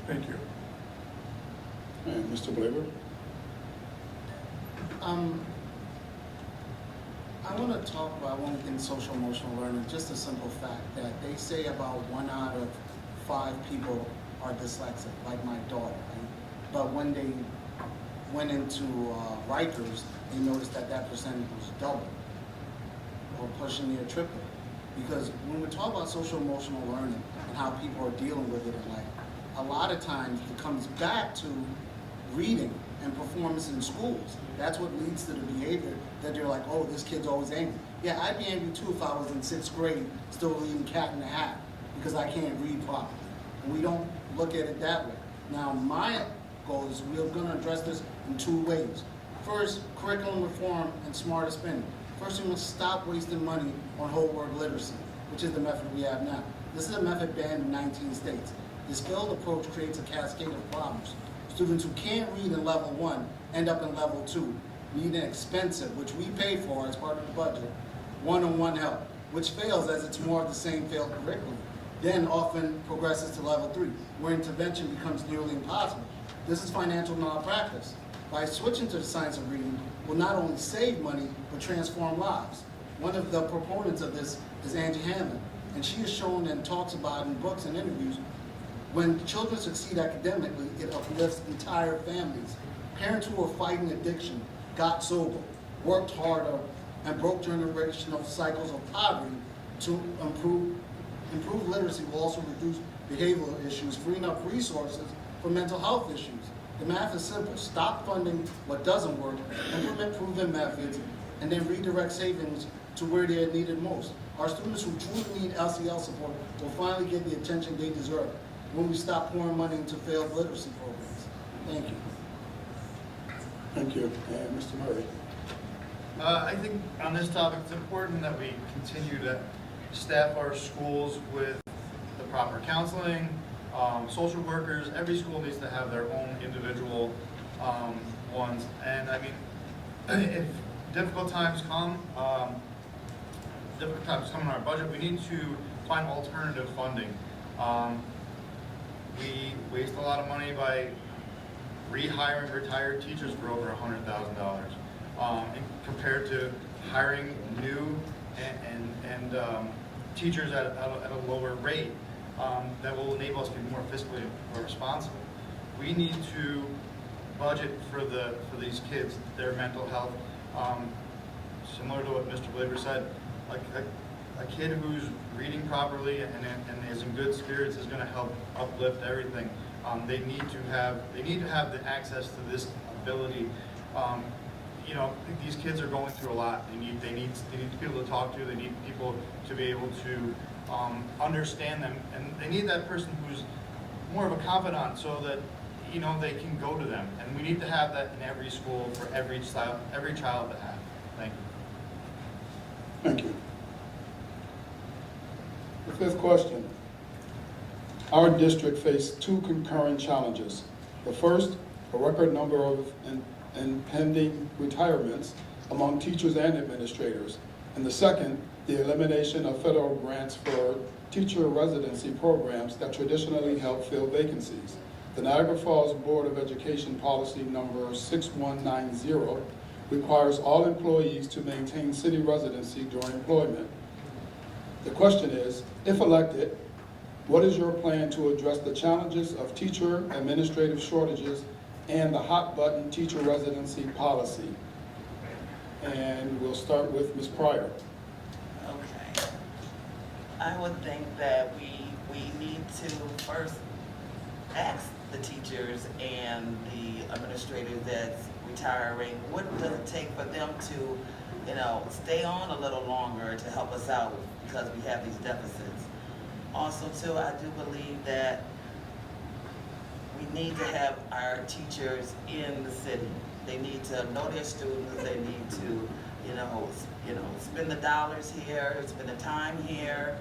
Thank you. And Mr. Blaber? I want to talk about one thing, social emotional learning, just a simple fact that they say about 1 out of 5 people are dyslexic, like my daughter, right? But when they went into Rikers, they noticed that that percentage was double or pushing near triple. Because when we talk about social emotional learning and how people are dealing with it in life, a lot of times it comes back to reading and performance in schools. That's what leads to the behavior that they're like, oh, this kid's always angry. Yeah, I'd be angry too if I was in 6th grade still reading Cat in the Hat because I can't read properly. And we don't look at it that way. Now, my goal is we're going to address this in 2 ways. First, curriculum reform and smarter spending. First, we must stop wasting money on whole word literacy, which is the method we have now. This is a method banned in 19 states. This failed approach creates a cascade of problems. Students who can't read in level 1 end up in level 2, needing expensive, which we pay for as part of the budget, one-on-one help, which fails as it's more of the same failed curriculum, then often progresses to level 3, where intervention becomes nearly impossible. This is financial malpractice. By switching to the science of reading, will not only save money, but transform lives. One of the proponents of this is Angie Hanlon, and she has shown and talks about in books and interviews, when children succeed academically, it uplifts entire families. Parents who are fighting addiction got sober, worked harder, and broke generational cycles of poverty to improve literacy will also reduce behavioral issues, freeing up resources for mental health issues. The math is simple. Stop funding what doesn't work, implement proven methods, and then redirect savings to where they are needed most. Our students who truly need LCL support will finally get the attention they deserve when we stop pouring money into failed literacy programs. Thank you. Thank you. And Mr. Murray? I think on this topic, it's important that we continue to staff our schools with the proper counseling, social workers. Every school needs to have their own individual ones. And I mean, if difficult times come in our budget, we need to find alternative funding. We waste a lot of money by rehiring retired teachers for over $100,000 compared to hiring new and teachers at a lower rate that will enable us to be more fiscally responsible. We need to budget for these kids, their mental health. Similar to what Mr. Blaber said, like a kid who's reading properly and is in good spirits is going to help uplift everything. They need to have the access to this ability. You know, these kids are going through a lot. They need people to talk to. They need people to be able to understand them, and they need that person who's more of a confidant, so that they can go to them. And we need to have that in every school for every child to have. Thank you. Thank you. The 5th question. Our district faced 2 concurrent challenges. The first, a record number of impending retirements among teachers and administrators. And the second, the elimination of federal grants for teacher residency programs that traditionally help fill vacancies. The Niagara Falls Board of Education policy number 6190 requires all employees to maintain city residency during employment. The question is, if elected, what is your plan to address the challenges of teacher administrative shortages and the hot-button teacher residency policy? And we'll start with Ms. Pryor. Okay. I would think that we need to first ask the teachers and the administrators that's retiring, what does it take for them to, stay on a little longer to help us out because we have these deficits. Also too, I do believe that we need to have our teachers in the city. They need to know their students, they need to, spend the dollars here, spend the time here.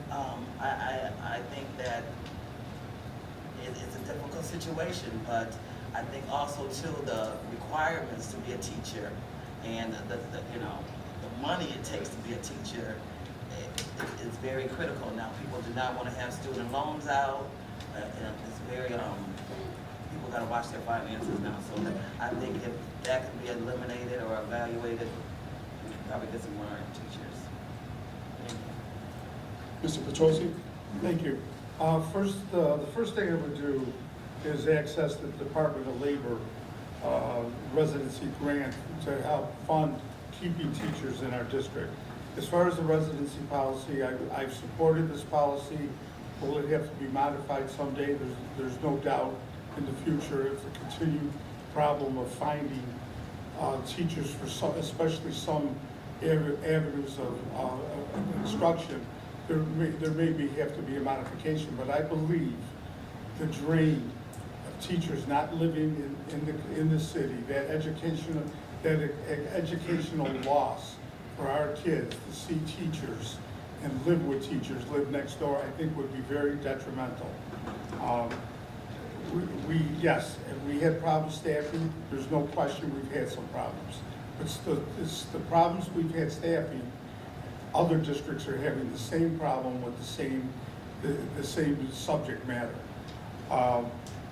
I think that it's a difficult situation, but I think also too the requirements to be a teacher and the money it takes to be a teacher is very critical now. People do not want to have student loans out. It's very people got to watch their finances now. So I think if that could be eliminated or evaluated, we could probably get some more teachers. Mr. Petrosi? Thank you. The first thing I would do is access the Department of Labor residency grant to help fund keeping teachers in our district. As far as the residency policy, I've supported this policy. Will it have to be modified someday? There's no doubt in the future if the continued problem of finding teachers for some, especially some avenues of instruction, there may have to be a modification, but I believe the drain of teachers not living in the city, that educational loss for our kids to see teachers and live with teachers, live next door, I think would be very detrimental. Yes, if we had problems staffing, there's no question we've had some problems. But it's the problems we've had staffing, other districts are having the same problem with the same subject matter.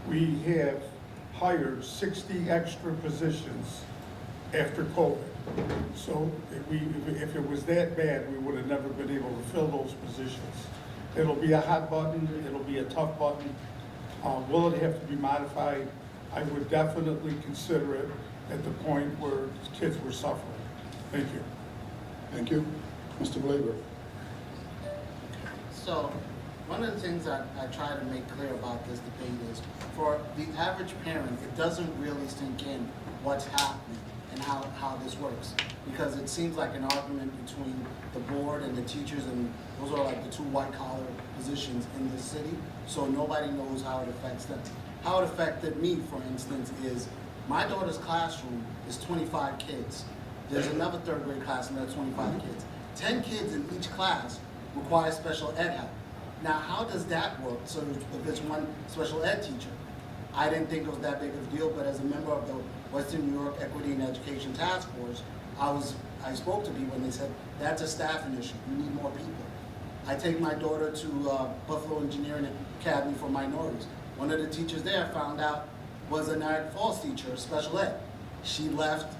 We have hired 60 extra positions after COVID. So if it was that bad, we would have never been able to fill those positions. It'll be a hot button, it'll be a tough button. Will it have to be modified? I would definitely consider it at the point where kids were suffering. Thank you. Thank you. Mr. Blaber? So, one of the things I try to make clear about this debate is, for the average parent, it doesn't really sink in what's happening and how this works. Because it seems like an argument between the board and the teachers, and those are like the two white-collar positions in this city, so nobody knows how it affects them. How it affected me, for instance, is my daughter's classroom is 25 kids. There's another third grade class and that's 25 kids. 10 kids in each class require special ed help. Now, how does that work? So if it's one special ed teacher, I didn't think it was that big of a deal, but as a member of the Western New York Equity and Education Task Force, I spoke to people and they said, that's a staffing issue, we need more people. I take my daughter to Buffalo Engineering Academy for minorities. One of the teachers there found out was a Niagara Falls teacher, special ed. She left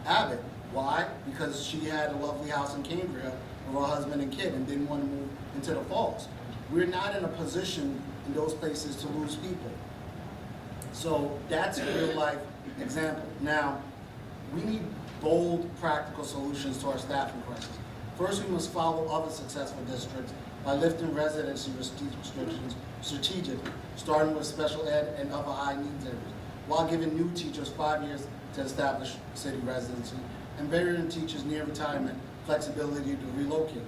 Abbott. Why? Because she had a lovely house in Cambria with her husband and kid and didn't want to move into the Falls. We're not in a position in those places to lose people. So that's a real life example. Now, we need bold, practical solutions to our staffing crisis. First, we must follow other successful districts by lifting residency restrictions strategically, starting with special ed and other high needs areas, while giving new teachers 5 years to establish city residency, and veteran teachers near retirement flexibility to relocate.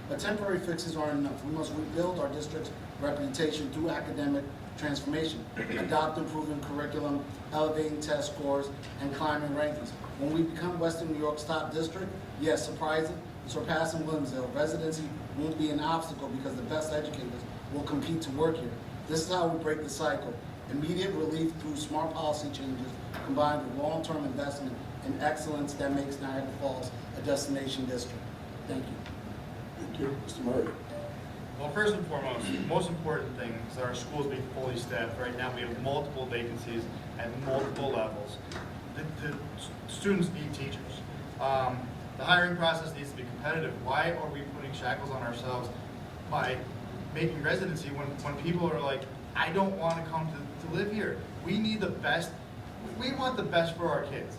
But temporary fixes aren't enough. We must rebuild our district's reputation through academic transformation, adopt improving curriculum, elevating test scores, and climbing rankings. When we become Western New York's top district, yes, surpassing Williamsville, residency won't be an obstacle because the best educators will compete to work here. This is how we break the cycle. Immediate relief through smart policy changes combined with long-term investment in excellence that makes Niagara Falls a destination district. Thank you. Thank you. Mr. Murray? Well, first and foremost, the most important thing is that our schools be fully staffed. Right now, we have multiple vacancies at multiple levels. The students need teachers. The hiring process needs to be competitive. Why are we putting shackles on ourselves by making residency when people are like, I don't want to come to live here. We need the best. We want the best for our kids.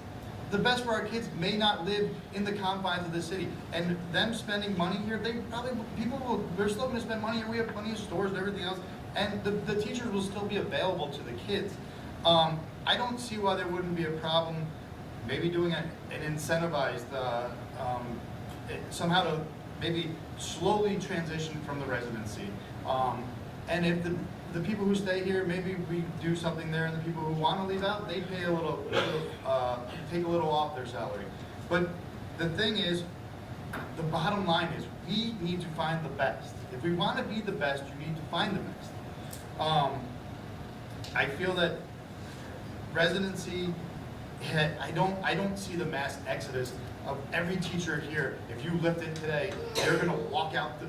The best for our kids may not live in the confines of the city, and them spending money here, they're still going to spend money here. We have plenty of stores and everything else, and the teachers will still be available to the kids. I don't see why there wouldn't be a problem maybe doing an incentivized, somehow to maybe slowly transition from the residency. And if the people who stay here, maybe we do something there, and the people who want to leave out, they pay take a little off their salary. But the thing is, the bottom line is, we need to find the best. If we want to be the best, you need to find the best. I feel that residency, I don't see the mass exodus of every teacher here. If you lift it today, they're going to walk out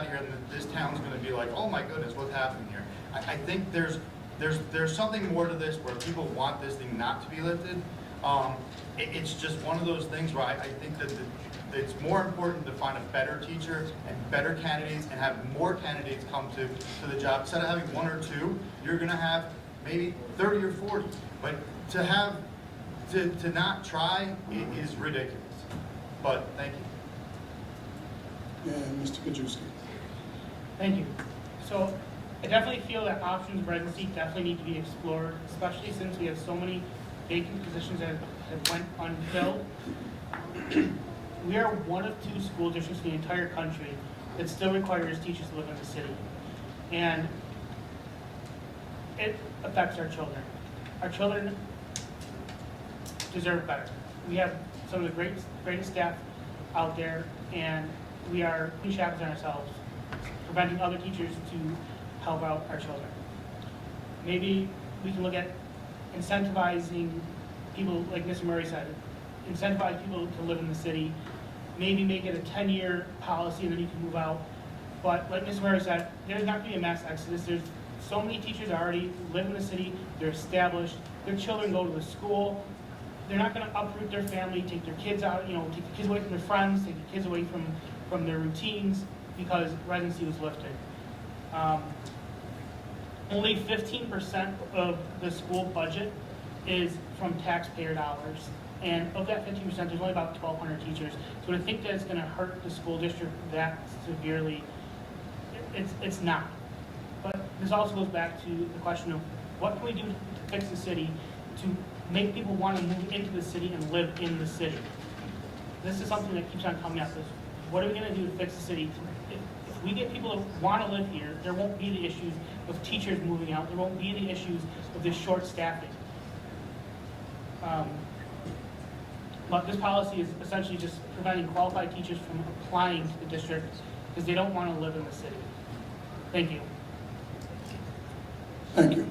here, and this town's going to be like, oh my goodness, what's happening here? I think there's something more to this where people want this thing not to be lifted. It's just one of those things where I think that it's more important to find a better teacher and better candidates, and have more candidates come to the job. Instead of having one or two, you're going to have maybe 30 or 40. But to not try is ridiculous. But thank you. And Mr. Kajewski. Thank you. So I definitely feel that options of residency definitely need to be explored, especially since we have so many vacant positions that have went unfilled. We are one of 2 school districts in the entire country that still requires teachers to live in the city. And it affects our children. Our children deserve better. We have some of the greatest staff out there, and we are putting shackles on ourselves, preventing other teachers to help out our children. Maybe we can look at incentivizing people, like Mr. Murray said, incentivize people to live in the city, maybe make it a 10-year policy and then you can move out. But like Mr. Murray said, there's not going to be a mass exodus. There's so many teachers already live in the city, they're established, their children go to the school. They're not going to uproot their family, take their kids out, take the kids away from their friends, take the kids away from their routines because residency was lifted. Only 15% of the school budget is from taxpayer dollars. And of that 15%, there's only about 1,200 teachers. So to think that it's going to hurt the school district that severely, it's not. But this also goes back to the question of what can we do to fix the city, to make people want to move into the city and live in the city. This is something that keeps on coming up. Is what are we going to do to fix the city? If we get people that want to live here, there won't be the issues of teachers moving out. There won't be the issues of this short staffing. But this policy is essentially just preventing qualified teachers from applying to the district because they don't want to live in the city. Thank you. Thank you.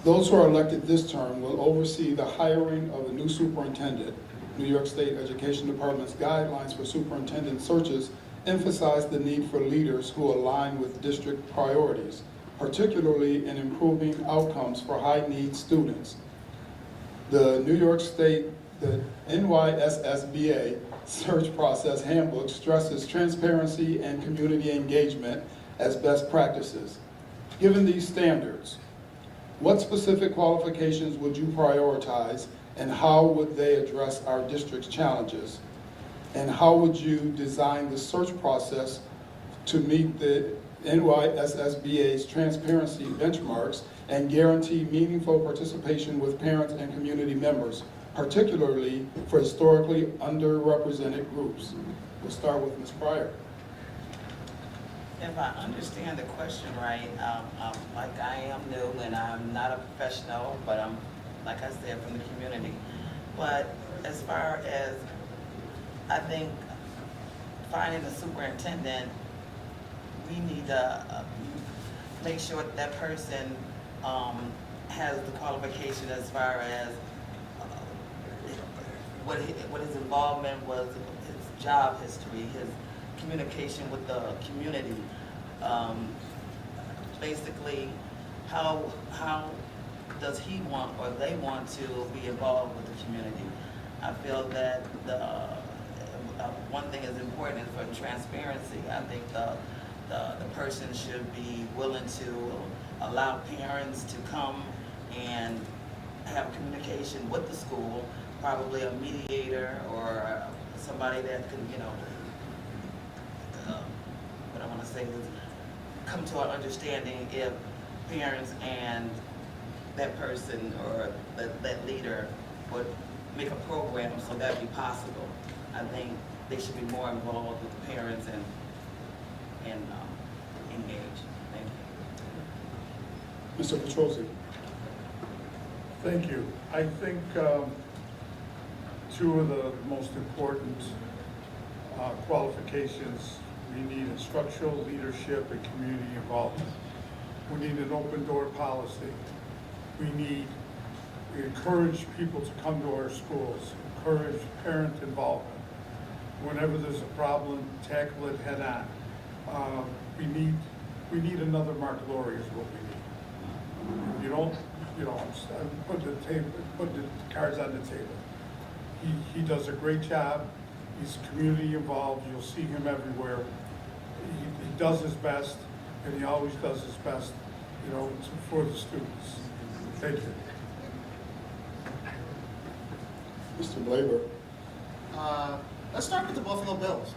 Those who are elected this term will oversee the hiring of a new superintendent. New York State Education Department's guidelines for superintendent searches emphasize the need for leaders who align with district priorities, particularly in improving outcomes for high-need students. The New York State, the NYSSBA search process handbook stresses transparency and community engagement as best practices. Given these standards, what specific qualifications would you prioritize, and how would they address our district's challenges? And how would you design the search process to meet the NYSSBA's transparency benchmarks and guarantee meaningful participation with parents and community members, particularly for historically underrepresented groups? We'll start with Ms. Pryor. If I understand the question right, like I am new and I'm not a professional, but I'm, like I said, from the community. But as far as, I think, finding a superintendent, we need to make sure that person has the qualification as far as what his involvement was, his job history, his communication with the community. Basically, how does he want or they want to be involved with the community? I feel that one thing is important is for transparency. I think the person should be willing to allow parents to come and have communication with the school, probably a mediator or somebody that can, what I want to say is come to an understanding if parents and that person or that leader would make a program so that'd be possible. I think they should be more involved with the parents and engage. Thank you. Mr. Petrosi. Thank you. I think two of the most important qualifications, we need instructional leadership and community involvement. We need an open door policy. We encourage people to come to our schools, encourage parent involvement. Whenever there's a problem, tackle it head on. We need another Mark Laurie is what we need. You don't, put the cards on the table. He does a great job. He's community involved. You'll see him everywhere. He does his best, and he always does his best, for the students. Thank you. Mr. Blaber. Let's start with the Buffalo Bills.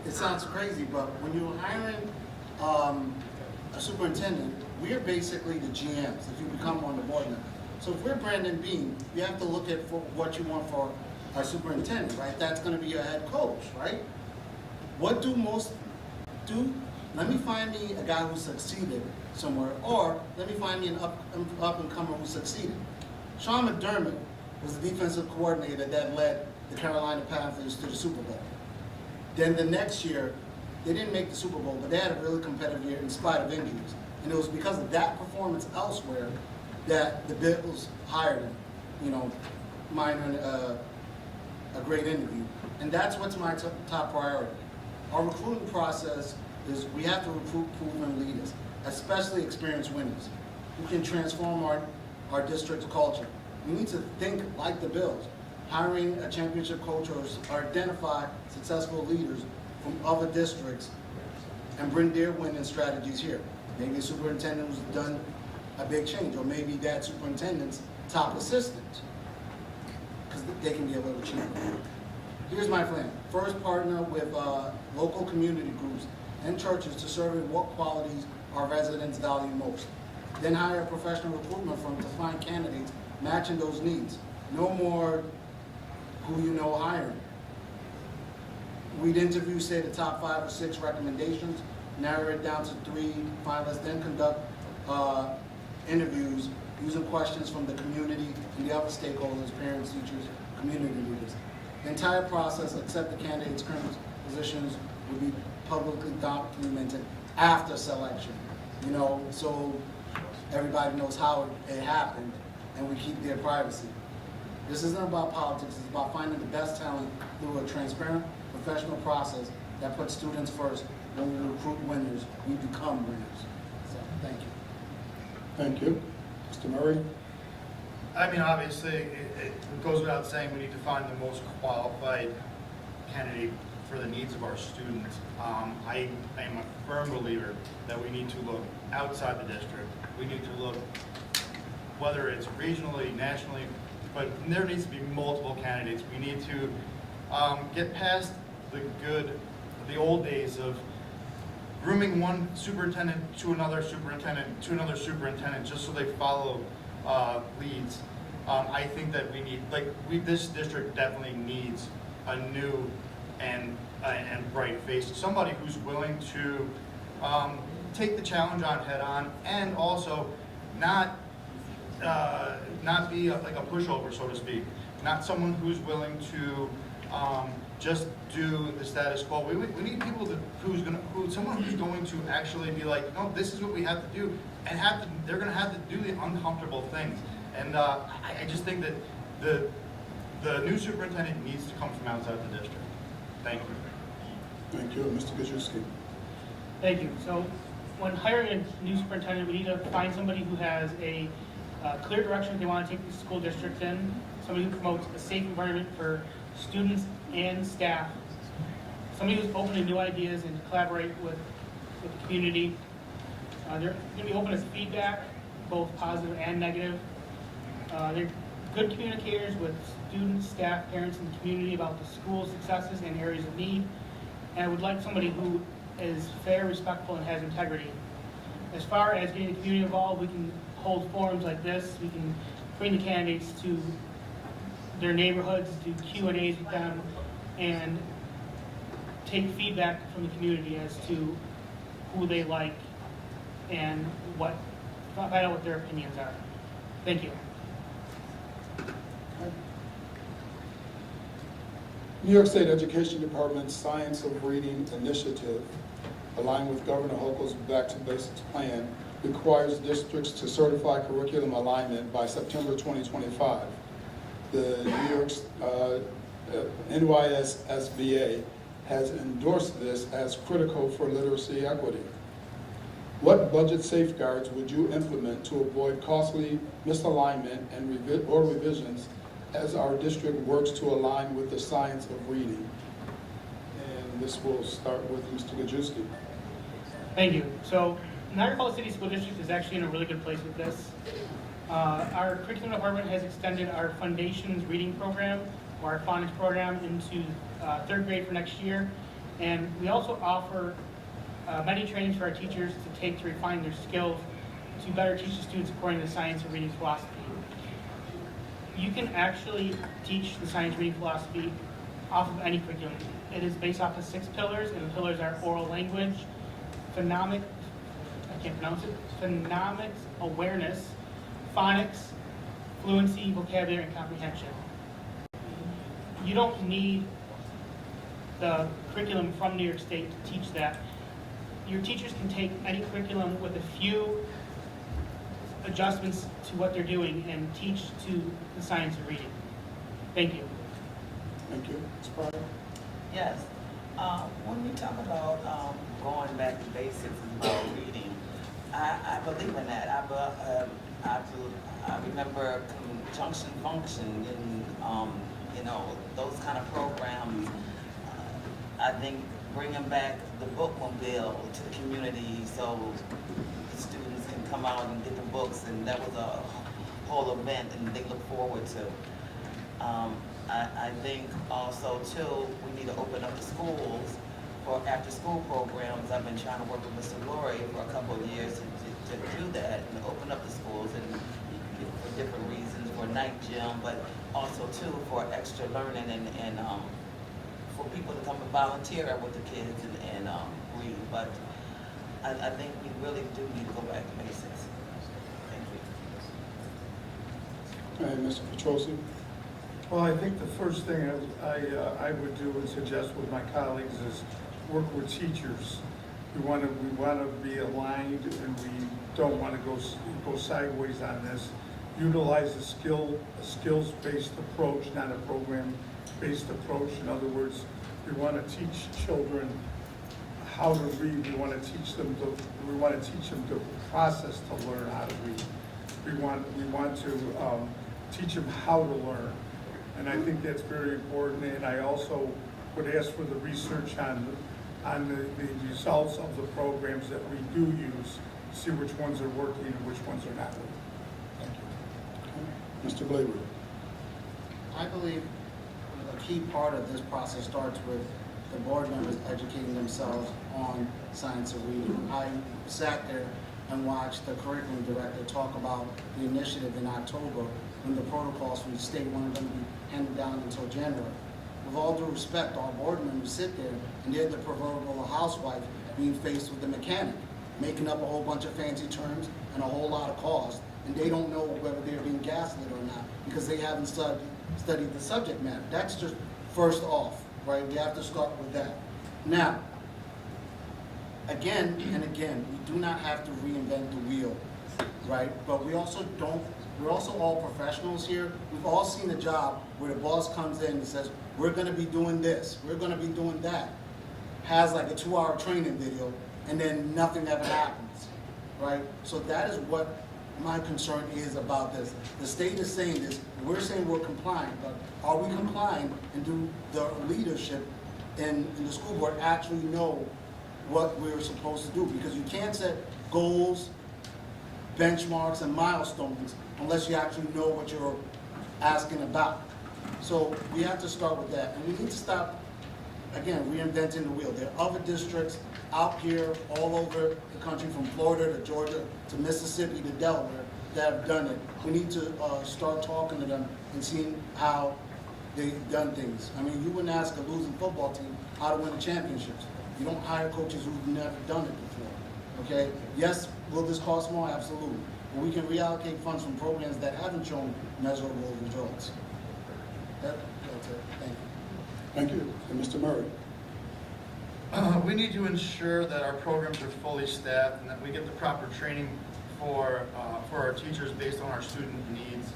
It sounds crazy, but when you're hiring a superintendent, we are basically the GMs if you become on the board now. So if we're Brandon Bean, you have to look at what you want for our superintendent, right? That's going to be your head coach, right? What do most do? Let me find me a guy who succeeded somewhere, or let me find me an up-and-comer who succeeded. Sean McDermott was the defensive coordinator that led the Carolina Panthers to the Super Bowl. Then the next year, they didn't make the Super Bowl, but they had a really competitive year in spite of injuries. And it was because of that performance elsewhere that the Bills hired him, minor a great interview. And that's what's my top priority. Our recruiting process is we have to recruit proven leaders, especially experienced winners, who can transform our district's culture. We need to think like the Bills, hiring a championship coach or identify successful leaders from other districts and bring their winning strategies here. Maybe a superintendent who's done a big change, or maybe that superintendent's top assistant, because they can be a little cheaper. Here's my plan. First, partner with local community groups and churches to survey what qualities our residents value most. Then hire a professional recruitment firm to find candidates matching those needs. No more who you know hiring. We'd interview, say, the top 5 or 6 recommendations, narrow it down to 3 finalists, then conduct interviews using questions from the community and the other stakeholders, parents, teachers, community leaders. The entire process, except the candidates' current positions, will be publicly documented after selection, so everybody knows how it happened and we keep their privacy. This isn't about politics, it's about finding the best talent through a transparent, professional process that puts students first. When we recruit winners, we become winners. So, thank you. Thank you. Mr. Murray. I mean, obviously, it goes without saying we need to find the most qualified candidate for the needs of our students. I am a firm believer that we need to look outside the district. We need to look, whether it's regionally, nationally, but there needs to be multiple candidates. We need to get past the old days of grooming one superintendent to another superintendent to another superintendent just so they follow leads. I think that we need, this district definitely needs a new and bright face, somebody who's willing to take the challenge on head on, and also not be like a pushover, so to speak. Not someone who's willing to just do the status quo. We need people someone who's going to actually be like, no, this is what we have to do, and they're going to have to do the uncomfortable things. And I just think that the new superintendent needs to come from outside the district. Thank you. Thank you. Mr. Gajewski. Thank you. So when hiring a new superintendent, we need to find somebody who has a clear direction they want to take the school district in, somebody who promotes a safe environment for students and staff. Somebody who's open to new ideas and to collaborate with the community. They're going to be open to feedback, both positive and negative. They're good communicators with students, staff, parents, and the community about the school's successes and areas of need. And I would like somebody who is fair, respectful, and has integrity. As far as getting the community involved, we can hold forums like this. We can bring the candidates to their neighborhoods, do Q&As with them, and take feedback from the community as to who they like and find out what their opinions are. Thank you. New York State Education Department's Science of Reading initiative, aligned with Governor Hochul's Back to Basics plan, requires districts to certify curriculum alignment by September 2025. The New York's NYSSBA has endorsed this as critical for literacy equity. What budget safeguards would you implement to avoid costly misalignment and revisions as our district works to align with the science of reading? And this will start with Mr. Gajewski. Thank you. So Niagara Falls City School District is actually in a really good place with this. Our curriculum department has extended our Foundations Reading Program, or our phonics program, into third grade for next year. And we also offer many trainings for our teachers to take to refine their skills to better teach the students according to the science of reading philosophy. You can actually teach the science reading philosophy off of any curriculum. It is based off of 6 pillars, and the pillars are oral language, phonemic, I can't pronounce it, phonemics awareness, phonics, fluency, vocabulary, and comprehension. You don't need the curriculum from New York State to teach that. Your teachers can take any curriculum with a few adjustments to what they're doing and teach to the science of reading. Thank you. Thank you. Ms. Pryor? Yes. When we talk about going back to basics about reading, I believe in that. I remember conjunction function and those kind of programs. I think bringing back the bookmobile to the community so the students can come out and get the books, and that was a whole event and they look forward to. I think also too, we need to open up the schools for after school programs. I've been trying to work with Mr. Laurie for a couple of years to do that and open up the schools and for different reasons, for night gym, but also too for extra learning and for people to come and volunteer with the kids and read. But I think we really do need to go back to basics. Thank you. And Mr. Petrosi? Well, I think the first thing I would do and suggest with my colleagues is work with teachers. We want to be aligned, and we don't want to go sideways on this. Utilize a skills-based approach, not a program-based approach. In other words, we want to teach children how to read. We want to teach them the process to learn how to read. We want to teach them how to learn. And I think that's very important. And I also would ask for the research on the results of the programs that we do use, see which ones are working and which ones are not working. Thank you. Mr. Blaber? I believe a key part of this process starts with the board members educating themselves on science of reading. I sat there and watched the curriculum director talk about the initiative in October when the protocols from the state weren't going to be handed down until January. With all due respect, our board members sit there and they're the proverbial housewife being faced with the mechanic, making up a whole bunch of fancy terms and a whole lot of cost, and they don't know whether they're being gaslit or not because they haven't studied the subject matter. That's just first off, right? You have to start with that. Now, again and again, we do not have to reinvent the wheel, right? But we're also all professionals here. We've all seen a job where the boss comes in and says, we're gonna be doing this, we're gonna be doing that. Has like a 2-hour training video, and then nothing ever happens, right? So that is what my concern is about this. The state is saying this, we're saying we're compliant, but are we compliant, and do the leadership in the school board actually know what we're supposed to do? Because you can't set goals, benchmarks, and milestones unless you actually know what you're asking about. So we have to start with that, and we need to stop, again, reinventing the wheel. There are other districts out here all over the country, from Florida to Georgia to Mississippi to Delaware, that have done it. We need to start talking to them and seeing how they've done things. I mean, you wouldn't ask a losing football team how to win the championships. You don't hire coaches who've never done it before, okay? Yes, will this cost more? Absolutely. But we can reallocate funds from programs that haven't shown measurable results. That's it. Thank you. Thank you. And Mr. Murray? We need to ensure that our programs are fully staffed and that we get the proper training for our teachers based on our student needs.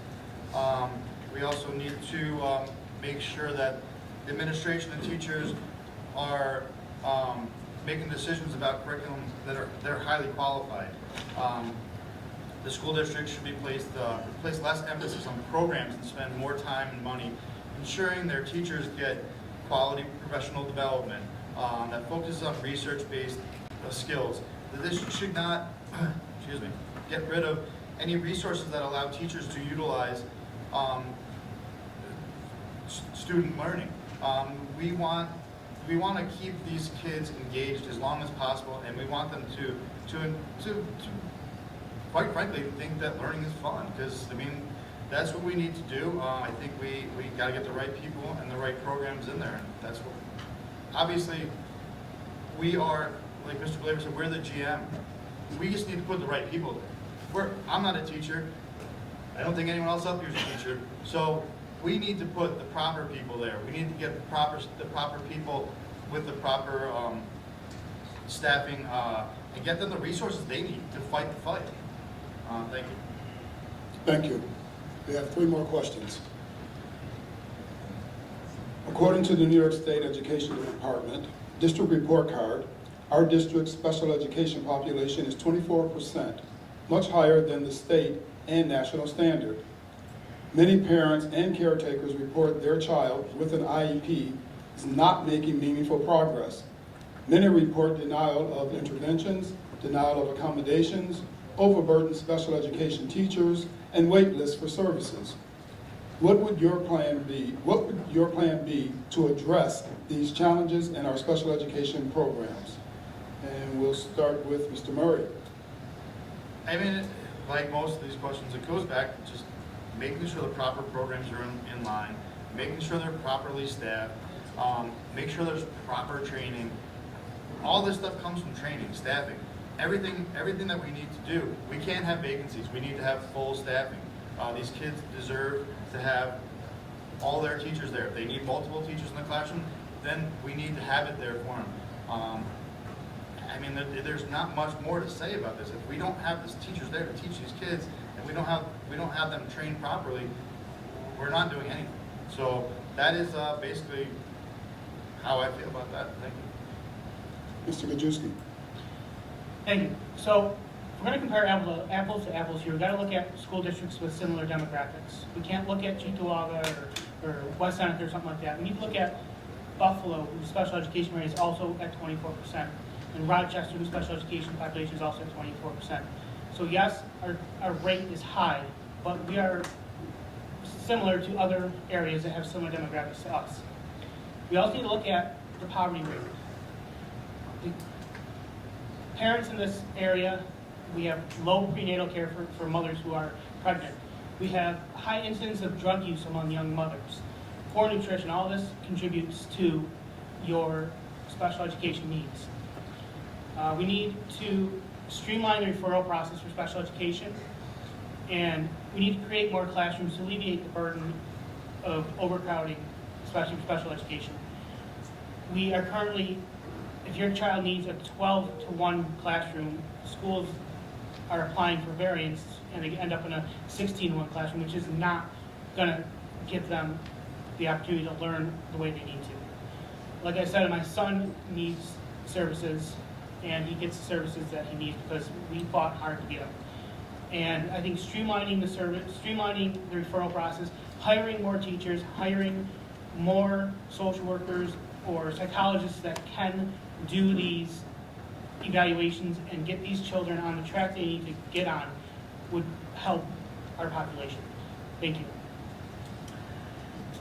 We also need to make sure that the administration and teachers are making decisions about curriculum that are highly qualified. The school district should be place less emphasis on programs and spend more time and money ensuring their teachers get quality professional development that focuses on research-based skills. The district should not, get rid of any resources that allow teachers to utilize student learning. We want to keep these kids engaged as long as possible, and we want them to quite frankly think that learning is fun, because I mean that's what we need to do. I think we got to get the right people and the right programs in there, and that's what. Obviously, we are, like Mr. Glaver said, we're the GM. We just need to put the right people there. I'm not a teacher. I don't think anyone else up here is a teacher. So we need to put the proper people there. We need to get the proper people with the proper staffing and get them the resources they need to fight the fight. Thank you. Thank you. We have 3 more questions. According to the New York State Education Department District Report Card, our district's special education population is 24%, much higher than the state and national standard. Many parents and caretakers report their child with an IEP is not making meaningful progress. Many report denial of interventions, denial of accommodations, overburdened special education teachers, and wait lists for services. What would your plan be to address these challenges in our special education programs? And we'll start with Mr. Murray. I mean, like most of these questions, it goes back to just making sure the proper programs are in line, making sure they're properly staffed, make sure there's proper training. All this stuff comes from training, staffing. Everything that we need to do. We can't have vacancies. We need to have full staffing. These kids deserve to have all their teachers there. If they need multiple teachers in the classroom, then we need to have it there for them. I mean, there's not much more to say about this. If we don't have the teachers there to teach these kids, and we don't have them trained properly, we're not doing anything. So that is basically how I feel about that. Thank you. Mr. Majewski. Thank you. So if we're going to compare apples to apples here, we've got to look at school districts with similar demographics. We can't look at Cheektowaga or West Seneca or something like that. We need to look at Buffalo, whose special education rate is also at 24%, and Rochester, whose special education population is also at 24%. So yes, our rate is high, but we are similar to other areas that have similar demographics to us. We also need to look at the poverty rate. The parents in this area, we have low prenatal care for mothers who are pregnant. We have high incidence of drug use among young mothers. Poor nutrition, all this contributes to your special education needs. We need to streamline the referral process for special education, and we need to create more classrooms to alleviate the burden of overcrowding, especially for special education. We are currently, if your child needs a 12-to-1 classroom, schools are applying for variance and they end up in a 16-to-1 classroom, which is not going to give them the opportunity to learn the way they need to. Like I said, my son needs services, and he gets the services that he needs because we fought hard to get them. And I think streamlining the service, streamlining the referral process, hiring more teachers, hiring more social workers or psychologists that can do these evaluations and get these children on the track they need to get on would help our population. Thank you.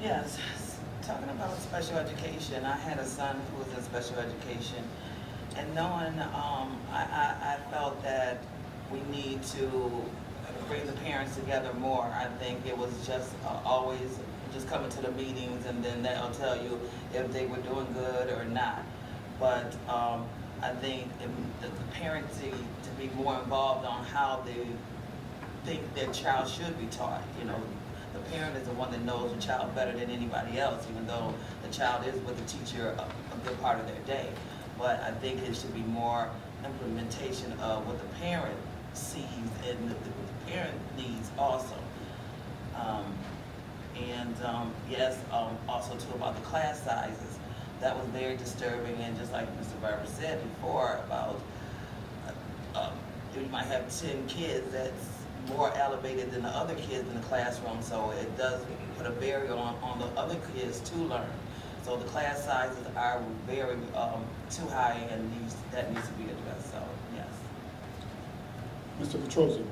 Yes, talking about special education, I had a son who was in special education, and knowing, I felt that we need to bring the parents together more. I think it was just always just coming to the meetings and then they'll tell you if they were doing good or not. But I think the parents need to be more involved on how they think their child should be taught. You know, the parent is the one that knows the child better than anybody else, even though the child is with the teacher a good part of their day. But I think it should be more implementation of what the parent sees and what the parent needs also. Yes, also too about the class sizes. That was very disturbing, and just like Mr. Barber said before about you might have 10 kids that's more elevated than the other kids in the classroom, so it does put a barrier on the other kids to learn. So the class sizes are very too high, and that needs to be addressed. So yes. Mr. Petrosi.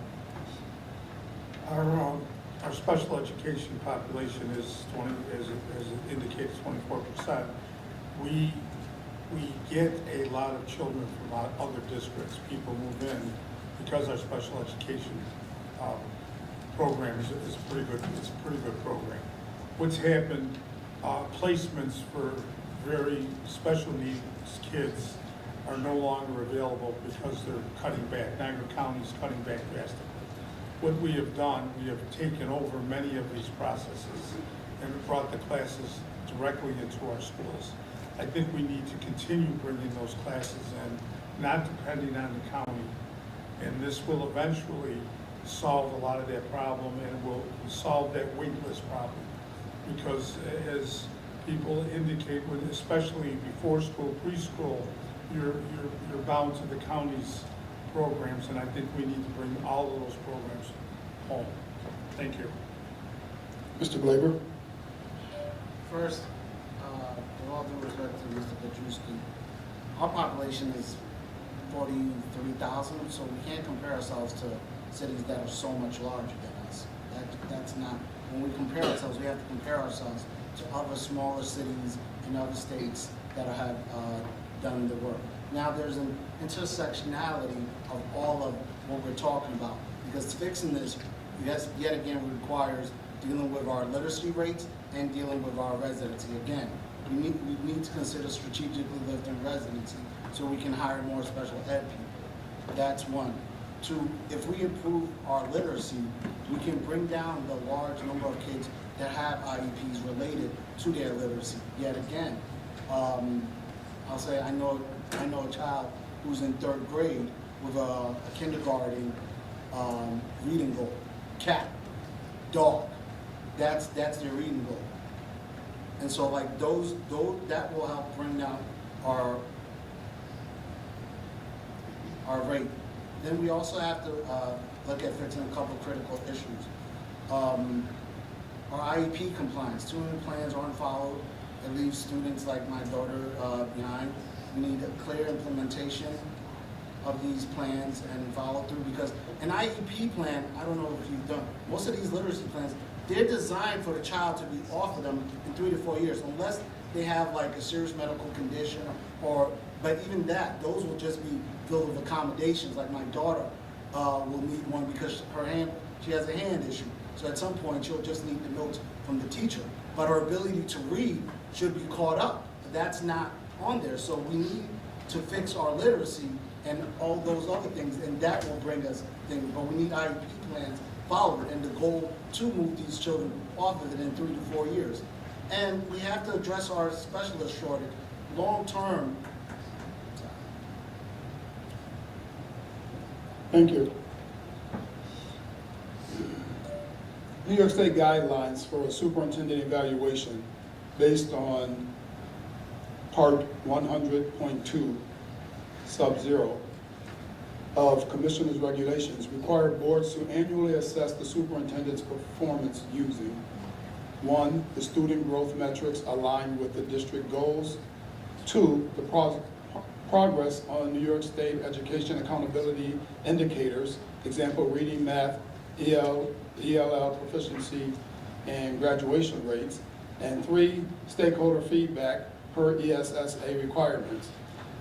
Our special education population is 20, as it indicates, 24%. We get a lot of children from other districts. People move in because our special education program is pretty good. It's a pretty good program. What's happened? Placements for very special needs kids are no longer available because they're cutting back. Niagara County is cutting back drastically. What we have done, we have taken over many of these processes and brought the classes directly into our schools. I think we need to continue bringing those classes in, not depending on the county. And this will eventually solve a lot of that problem, and will solve that wait list problem. Because as people indicate, especially before school, preschool, you're bound to the county's programs, and I think we need to bring all of those programs home. Thank you. Mr. Glaber? First, with all due respect to Mr. Petruski, our population is 43,000, so we can't compare ourselves to cities that are so much larger than us. That's not, when we compare ourselves, we have to compare ourselves to other smaller cities in other states that have done the work. Now there's an intersectionality of all of what we're talking about, because fixing this, yes, yet again, requires dealing with our literacy rates and dealing with our residency. Again, we need to consider strategically lifting residency so we can hire more special ed people. That's one. Two, if we improve our literacy, we can bring down the large number of kids that have IEPs related to their literacy. Yet again, I'll say I know a child who's in 3rd grade with a kindergarten reading goal. Cat, dog, that's their reading goal. And so like those that will help bring down our rate. Then we also have to look at fixing a couple of critical issues. Our IEP compliance, tutoring plans aren't followed. It leaves students like my daughter behind. We need a clear implementation of these plans and follow through, because an IEP plan, I don't know if you've done, most of these literacy plans, they're designed for the child to be off of them in 3 to 4 years, unless they have like a serious medical condition but even that, those will just be filled with accommodations. Like my daughter will need one because she has a hand issue. So at some point she'll just need the notes from the teacher. But her ability to read should be caught up. That's not on there. So we need to fix our literacy and all those other things, and that will bring us things. But we need IEP plans followed, and the goal to move these children off of it in 3 to 4 years. And we have to address our specialist shortage long term. Thank you. New York State guidelines for a superintendent evaluation based on Part 100.2 sub 0 of Commissioners' regulations require boards to annually assess the superintendent's performance using: 1, the student growth metrics aligned with the district goals; 2, the progress on New York State education accountability indicators, example, reading, math, ELL proficiency, and graduation rates; and 3, stakeholder feedback per ESSA requirements.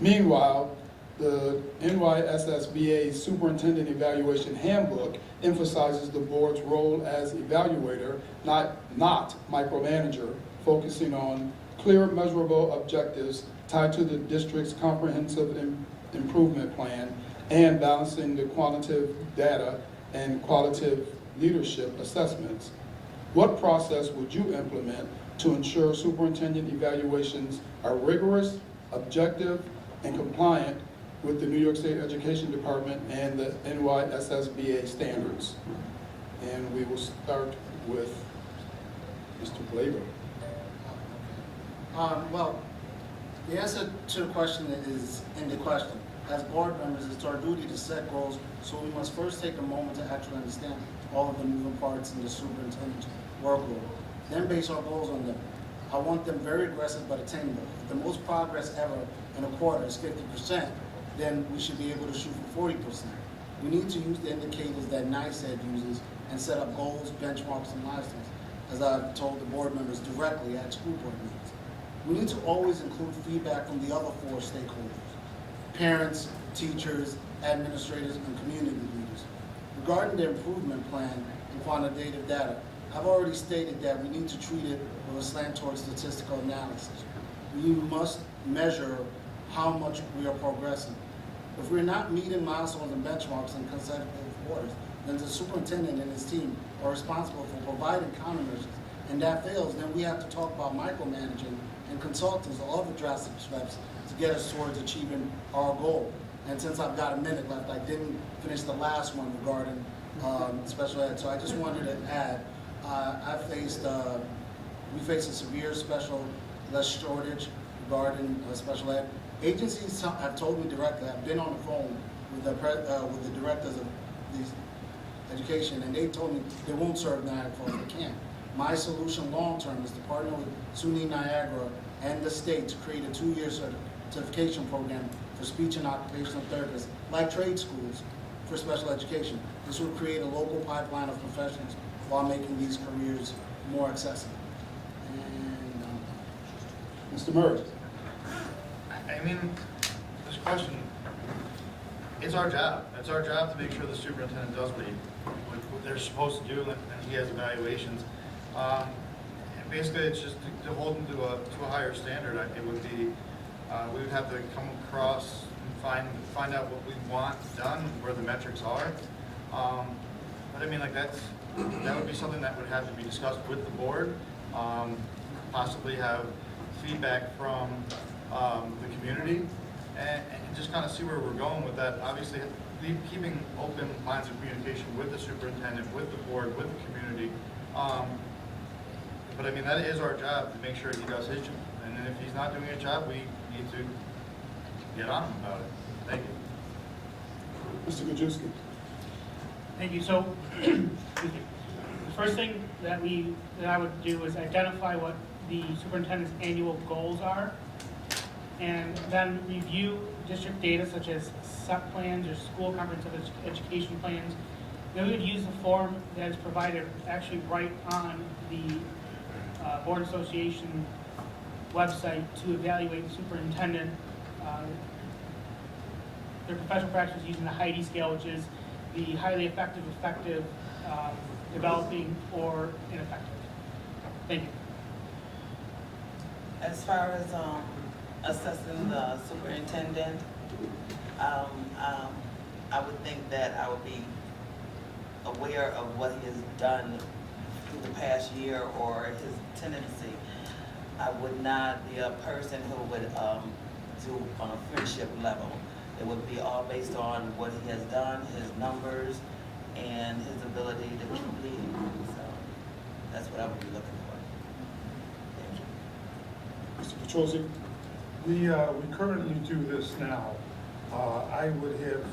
Meanwhile, the NYSSBA Superintendent Evaluation Handbook emphasizes the board's role as evaluator, not micromanager, focusing on clear, measurable objectives tied to the district's comprehensive improvement plan and balancing the quantitative data and qualitative leadership assessments. What process would you implement to ensure superintendent evaluations are rigorous, objective, and compliant with the New York State Education Department and the NYSSBA standards? And we will start with Mr. Glaber. Well, the answer to the question is in the question. As board members, it's our duty to set goals, so we must first take a moment to actually understand all of the moving parts in the superintendent's workload. Then base our goals on them. I want them very aggressive but attainable. If the most progress ever in a quarter is 50%, then we should be able to shoot for 40%. We need to use the indicators that NICED uses and set up goals, benchmarks, and milestones, as I've told the board members directly at school board meetings. We need to always include feedback from the other 4 stakeholders: parents, teachers, administrators, and community leaders. Regarding the improvement plan and quantitative data, I've already stated that we need to treat it with a slant towards statistical analysis. We must measure how much we are progressing. If we're not meeting milestones and benchmarks in consecutive quarters, then the superintendent and his team are responsible for providing countermeasures. And that fails, then we have to talk about micromanaging and consultants or other drastic steps to get us towards achieving our goal. And since I've got a minute left, I didn't finish the last one regarding special ed. So I just wanted to add, we face a severe special ed shortage regarding special ed. Agencies have told me directly, I've been on the phone with the directors of these education, and they told me they won't serve Niagara Falls, they can't. My solution long-term is to partner with SUNY Niagara and the state to create a 2-year certification program for speech and occupational therapists, like trade schools, for special education. This will create a local pipeline of professionals while making these careers more accessible. And Mr. Murray. I mean, this question, it's our job. It's our job to make sure the superintendent does what they're supposed to do, and he has evaluations. And basically, it's just to hold them to a higher standard. It would be, we would have to come across and find out what we want done, where the metrics are. But I mean, like that would be something that would have to be discussed with the board. Possibly have feedback from the community, and just kind of see where we're going with that. Obviously, keeping open lines of communication with the superintendent, with the board, with the community. But I mean, that is our job to make sure he does his job. And then if he's not doing his job, we need to get on him about it. Thank you. Mr. Gajewski. Thank you. So, excuse me. The first thing that I would do is identify what the superintendent's annual goals are, and then review district data such as SEP plans or school comprehensive education plans. Then we would use the form that is provided actually right on the Board Association website to evaluate the superintendent, their professional practice using the Heidi scale, which is the highly effective, developing, or ineffective. Thank you. As far as assessing the superintendent, I would think that I would be aware of what he has done through the past year or his tendency. I would not be a person who would do on a friendship level. It would be all based on what he has done, his numbers, and his ability to keep leading. So that's what I would be looking for. Thank you. Mr. Petrosi. We currently do this now. I would have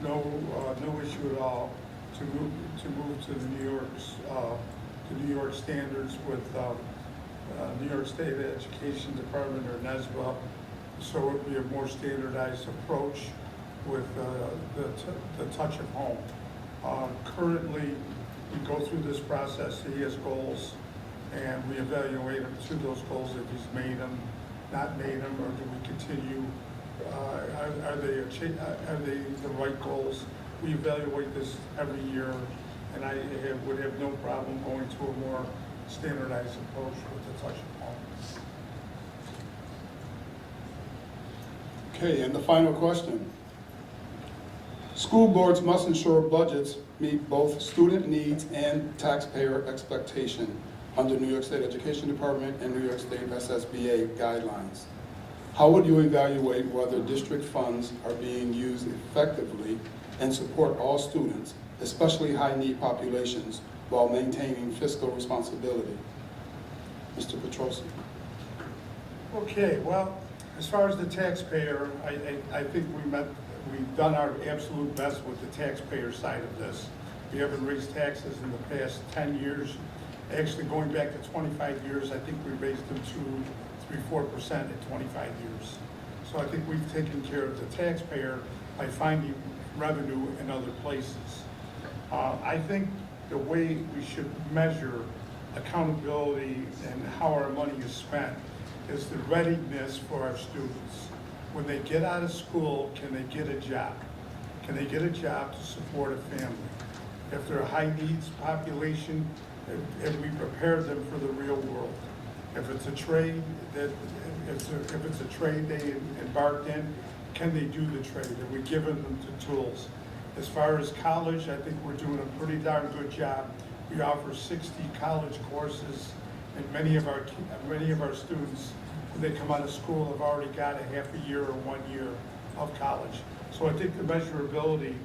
no issue at all to move to the New York standards with New York State Education Department or NSBA. So it would be a more standardized approach with the touch of home. Currently, we go through this process. He has goals, and we evaluate him to those goals if he's made them, not made them, or do we continue? Are they the right goals? We evaluate this every year, and I would have no problem going to a more standardized approach with the touch of home. Okay, and the final question. School boards must ensure budgets meet both student needs and taxpayer expectation under New York State Education Department and New York State SSBA guidelines. How would you evaluate whether district funds are being used effectively and support all students, especially high-need populations, while maintaining fiscal responsibility? Mr. Petrosi. Okay, well, as far as the taxpayer, I think we've done our absolute best with the taxpayer side of this. We haven't raised taxes in the past 10 years. Actually, going back to 25 years, I think we raised them 2-3-4% in 25 years. So I think we've taken care of the taxpayer by finding revenue in other places. I think the way we should measure accountability and how our money is spent is the readiness for our students. When they get out of school, can they get a job? Can they get a job to support a family? If they're a high needs population, if we prepare them for the real world. If it's a trade if it's a trade they embarked in, can they do the trade? Have we given them the tools? As far as college, I think we're doing a pretty darn good job. We offer 60 college courses, and many of our students, when they come out of school, have already got a half a year or 1 year of college. So I think the measurability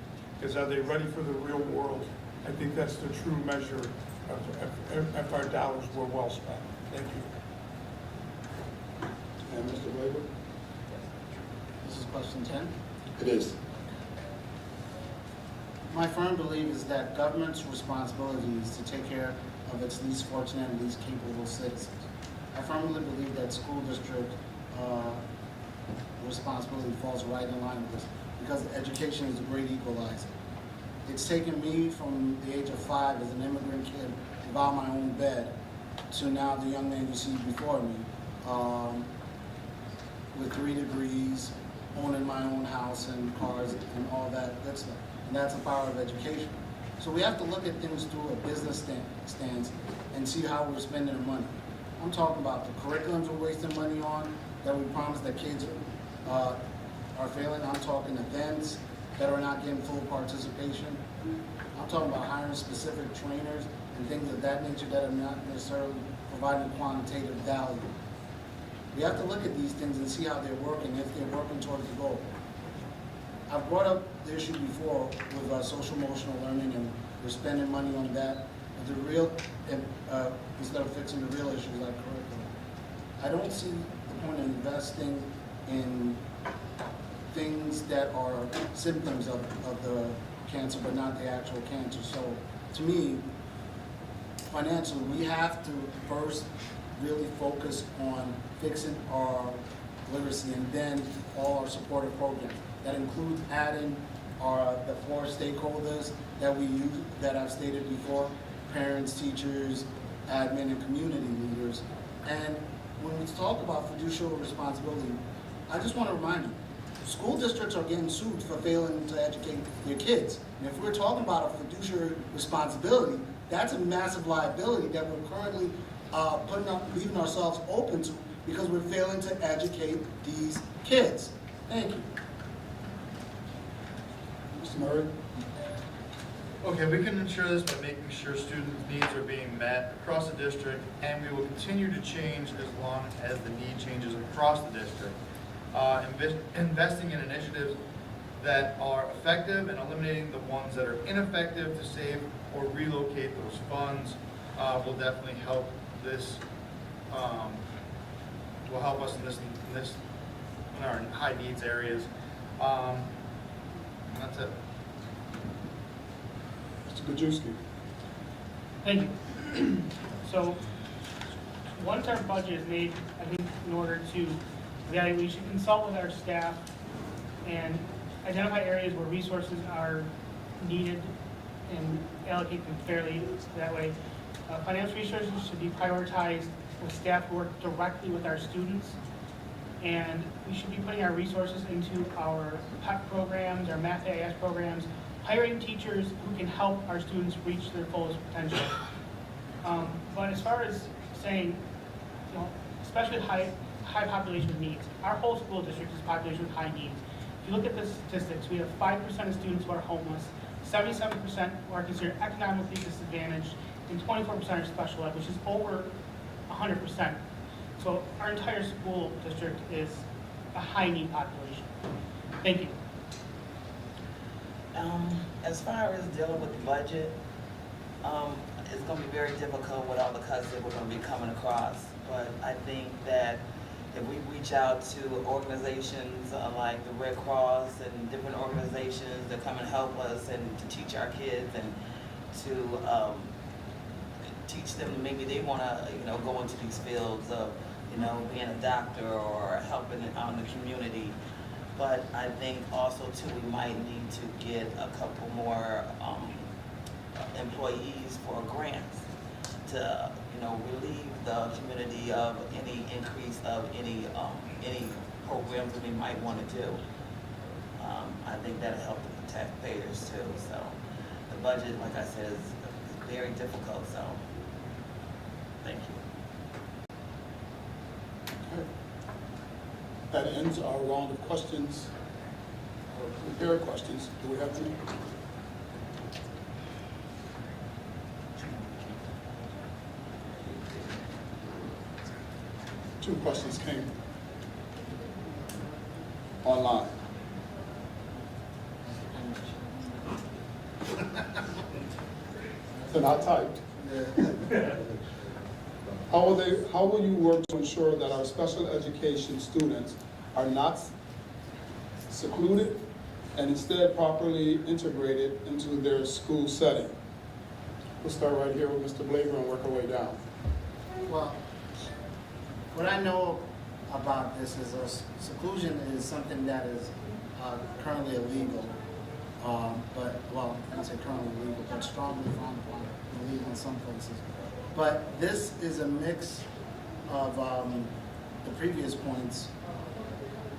is, are they ready for the real world? I think that's the true measure of if our dollars were well spent. Thank you. And Mr. Blaber? This is question 10. It is. My firm belief is that government's responsibility is to take care of its least fortunate and least capable citizens. I firmly believe that school district responsibility falls right in line with this, because education is a great equalizer. It's taken me from the age of 5 as an immigrant kid without my own bed to now the young man you see before me with 3 degrees, owning my own house and cars and all that good stuff. And that's the power of education. So we have to look at things through a business stance and see how we're spending our money. I'm talking about the curriculums we're wasting money on that we promise that kids are failing. I'm talking events that are not getting full participation. I'm talking about hiring specific trainers and things of that nature that are not necessarily providing quantitative value. We have to look at these things and see how they're working, if they're working towards the goal. I've brought up the issue before with social emotional learning, and we're spending money on that. But the real, instead of fixing the real issues like curriculum. I don't see the point in investing in things that are symptoms of the cancer, but not the actual cancer. So to me, financially, we have to first really focus on fixing our literacy and then all our supportive programs. That includes adding the 4 stakeholders that we use, that I've stated before: parents, teachers, admin, and community leaders. And when we talk about fiduciary responsibility, I just want to remind you, school districts are getting sued for failing to educate their kids. And if we're talking about a fiduciary responsibility, that's a massive liability that we're currently leaving ourselves open to, because we're failing to educate these kids. Thank you. Mr. Murray? Okay, we can ensure this by making sure student needs are being met across the district, and we will continue to change as long as the need changes across the district. Investing in initiatives that are effective and eliminating the ones that are ineffective to save or relocate those funds will definitely help this. Will help us in our high needs areas. And that's it. Mr. Gajewski. Thank you. So, once our budget is made, I think in order to evaluate, we should consult with our staff and identify areas where resources are needed and allocate them fairly that way. Financial resources should be prioritized with staff who work directly with our students. And we should be putting our resources into our PEP programs, our Math AIS programs, hiring teachers who can help our students reach their fullest potential. But as far as saying, you know, especially high population of needs, our whole school district is a population with high needs. If you look at the statistics, we have 5% of students who are homeless, 77% who are considered economically disadvantaged, and 24% are special ed, which is over 100%. So our entire school district is a high need population. Thank you. As far as dealing with the budget, it's going to be very difficult with all the cuts that we're going to be coming across. But I think that if we reach out to organizations like the Red Cross and different organizations that come and help us and to teach our kids and to teach them, maybe they want to, you know, go into these fields of, you know, being a doctor or helping out in the community. But I think also too, we might need to get a couple more employees for grants to, you know, relieve the community of any increase of any programs that we might want to do. I think that'll help the taxpayers too. So the budget, like I said, is very difficult. So thank you. Okay. That ends our round of questions, or prepared questions. Do we have any? Two questions came online. They're not typed. How will you work to ensure that our special education students are not secluded and instead properly integrated into their school setting? We'll start right here with Mr. Blaber and work our way down. Well, what I know about this is seclusion is something that is currently illegal. But, well, I don't say currently illegal, but strongly frowned upon, illegal in some places. But this is a mix of the previous points.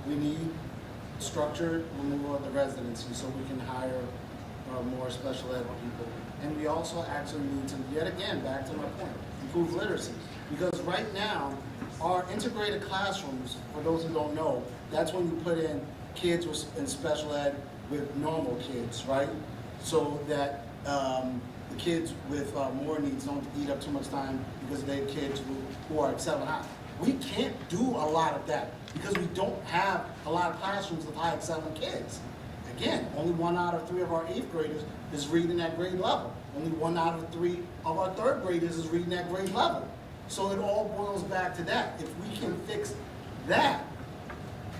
We need structured removal of the residency so we can hire more special ed people. And we also actually need to, yet again, back to my point, improve literacy. Because right now, our integrated classrooms, for those who don't know, that's when you put in kids in special ed with normal kids, right? So that the kids with more needs don't eat up too much time because they have kids who are excelling high. We can't do a lot of that because we don't have a lot of classrooms with high excelling kids. Again, only 1 out of 3 of our 8th graders is reading at grade level. Only 1 out of 3 of our 3rd graders is reading at grade level. So it all boils back to that. If we can fix that,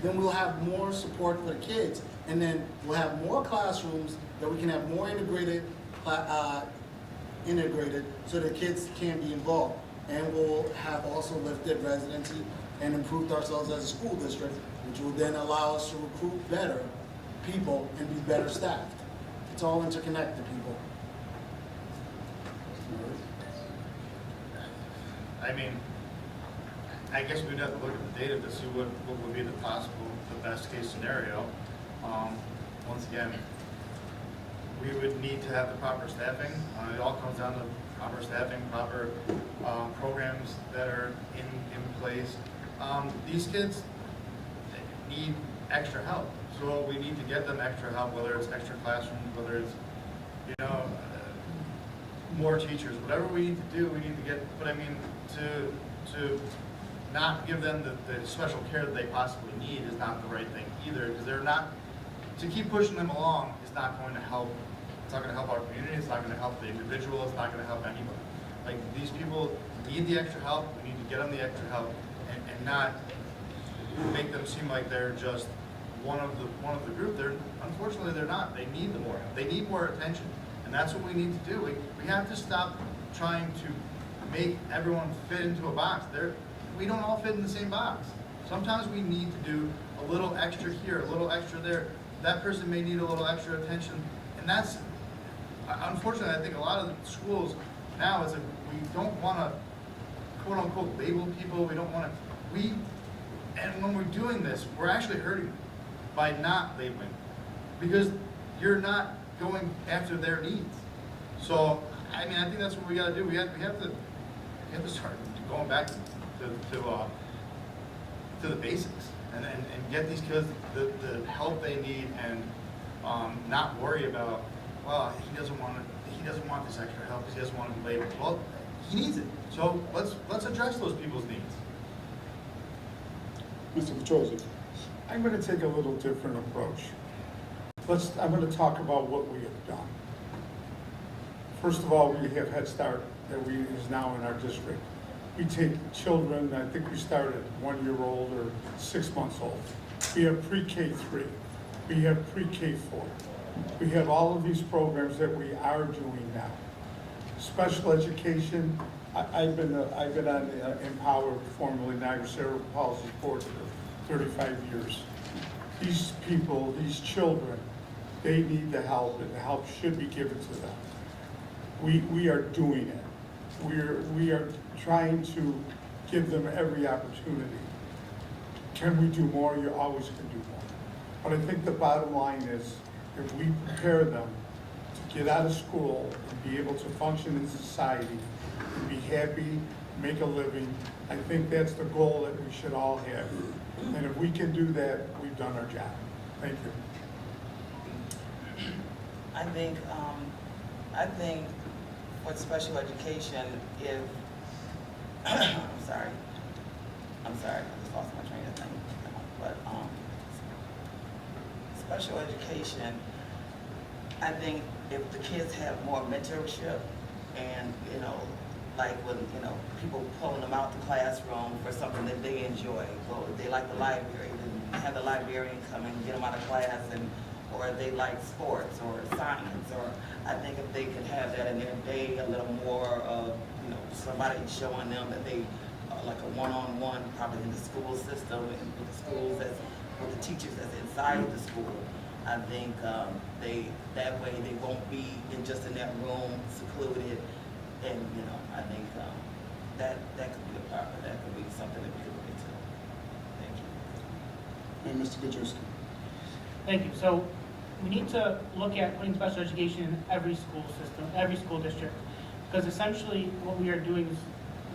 then we'll have more support for the kids. And then we'll have more classrooms that we can have more integrated so the kids can be involved. And we'll have also lifted residency and improved ourselves as a school district, which will then allow us to recruit better people and be better staffed. It's all interconnected, people. I mean, I guess we'd have to look at the data to see what would be the best case scenario. Once again, we would need to have the proper staffing. It all comes down to proper staffing, proper programs that are in place. These kids need extra help, so we need to get them extra help, whether it's extra classrooms, whether it's, you know, more teachers, whatever we need to do, we need to get. But I mean, to not give them the special care that they possibly need is not the right thing either, because they're not. To keep pushing them along is not going to help. It's not going to help our community. It's not going to help the individual. It's not going to help anybody. Like, these people need the extra help. We need to get them the extra help, and not make them seem like they're just one of the group. Unfortunately they're not. They need more attention, And that's what we need to do. We have to stop trying to make everyone fit into a box. We don't all fit in the same box. Sometimes we need to do a little extra here, a little extra there. That person may need a little extra attention. And that's, unfortunately, I think a lot of the schools now is that we don't want to, quote unquote, label people. We don't want to, and when we're doing this, we're actually hurting them by not labeling. Because you're not going after their needs. So, I mean, I think that's what we got to do. We have to start going back to the basics and get these kids the help they need and not worry about, well, he doesn't want this extra help because he doesn't want to be labeled. Well, he needs it. So let's address those people's needs. Mr. Petrosi. I'm going to take a little different approach. I'm going to talk about what we have done. First of all, we have Head Start that is now in our district. We take children, I think we start at 1 year old or 6 months old. We have pre-K 3. We have pre-K 4. We have all of these programs that we are doing now. Special education, I've been on Empower, formerly Niagara Cerebral Palsy Board for 35 years. These people, these children, they need the help, and the help should be given to them. We are doing it. We are trying to give them every opportunity. Can we do more? You always can do more. But I think the bottom line is, if we prepare them to get out of school and be able to function in society and be happy, make a living, I think that's the goal that we should all have. And if we can do that, we've done our job. Thank you. I think with special education, if I'm sorry, I just lost my train of thought. But special education, I think if the kids have more mentorship and, like when, people pulling them out the classroom for something that they enjoy. Well, if they like the library, then have the librarian come and get them out of class, or if they like sports or science, or I think if they could have that in their day, a little more of, somebody showing them that they, like a one-on-one, probably in the school system and with the schools with the teachers that's inside of the school. I think that way they won't be just in that room secluded, and I think that could be a part of that. Could be something that we could look into. Thank you. And Mr. Gajewski. Thank you. So we need to look at putting special education in every school system, every school district, because essentially what we are doing is,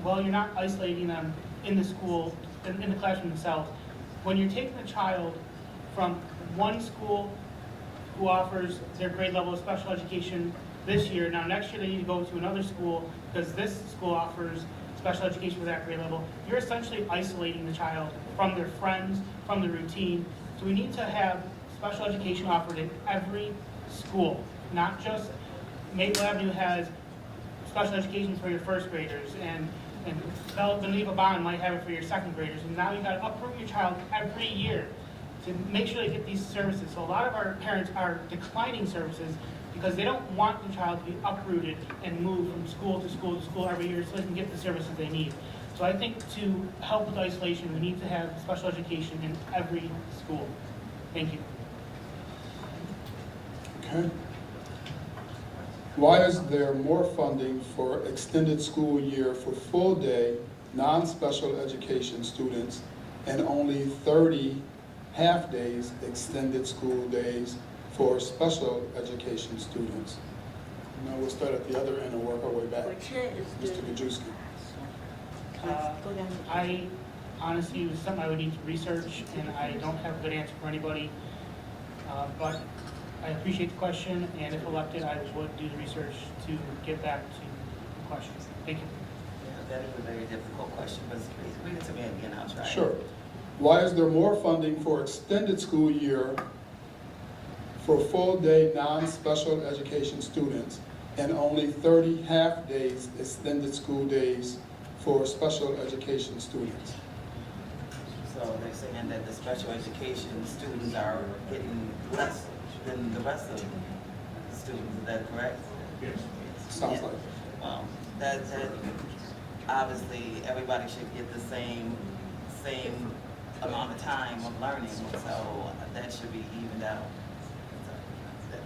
well, you're not isolating them in the school, in the classroom themselves. When you're taking a child from one school who offers their grade level of special education this year, now next year they need to go to another school because this school offers special education for that grade level, you're essentially isolating the child from their friends, from the routine. So we need to have special education offered in every school, not just Maple Avenue has special education for your first graders, and Beneva Bond might have it for your second graders, and now you got to uproot your child every year to make sure they get these services. So a lot of our parents are declining services because they don't want the child to be uprooted and moved from school to school to school every year so they can get the services they need. So I think to help with isolation, we need to have special education in every school. Thank you. Okay. Why is there more funding for extended school year for full-day, non-special education students and only 30 half-days extended school days for special education students? Now we'll start at the other end and work our way back. Mr. Gajewski. I honestly, it was something I would need to research, and I don't have a good answer for anybody. But I appreciate the question, and if elected, I would do the research to get back to the question. Thank you. Yeah, that is a very difficult question, but read it to me again, I'll try. Sure. Why is there more funding for extended school year for full-day non-special education students and only 30 half-days extended school days for special education students? So they're saying that the special education students are getting less than the rest of the students, is that correct? Sounds Yeah. like. Well, that obviously, everybody should get the same amount of time of learning, so that should be evened out. So,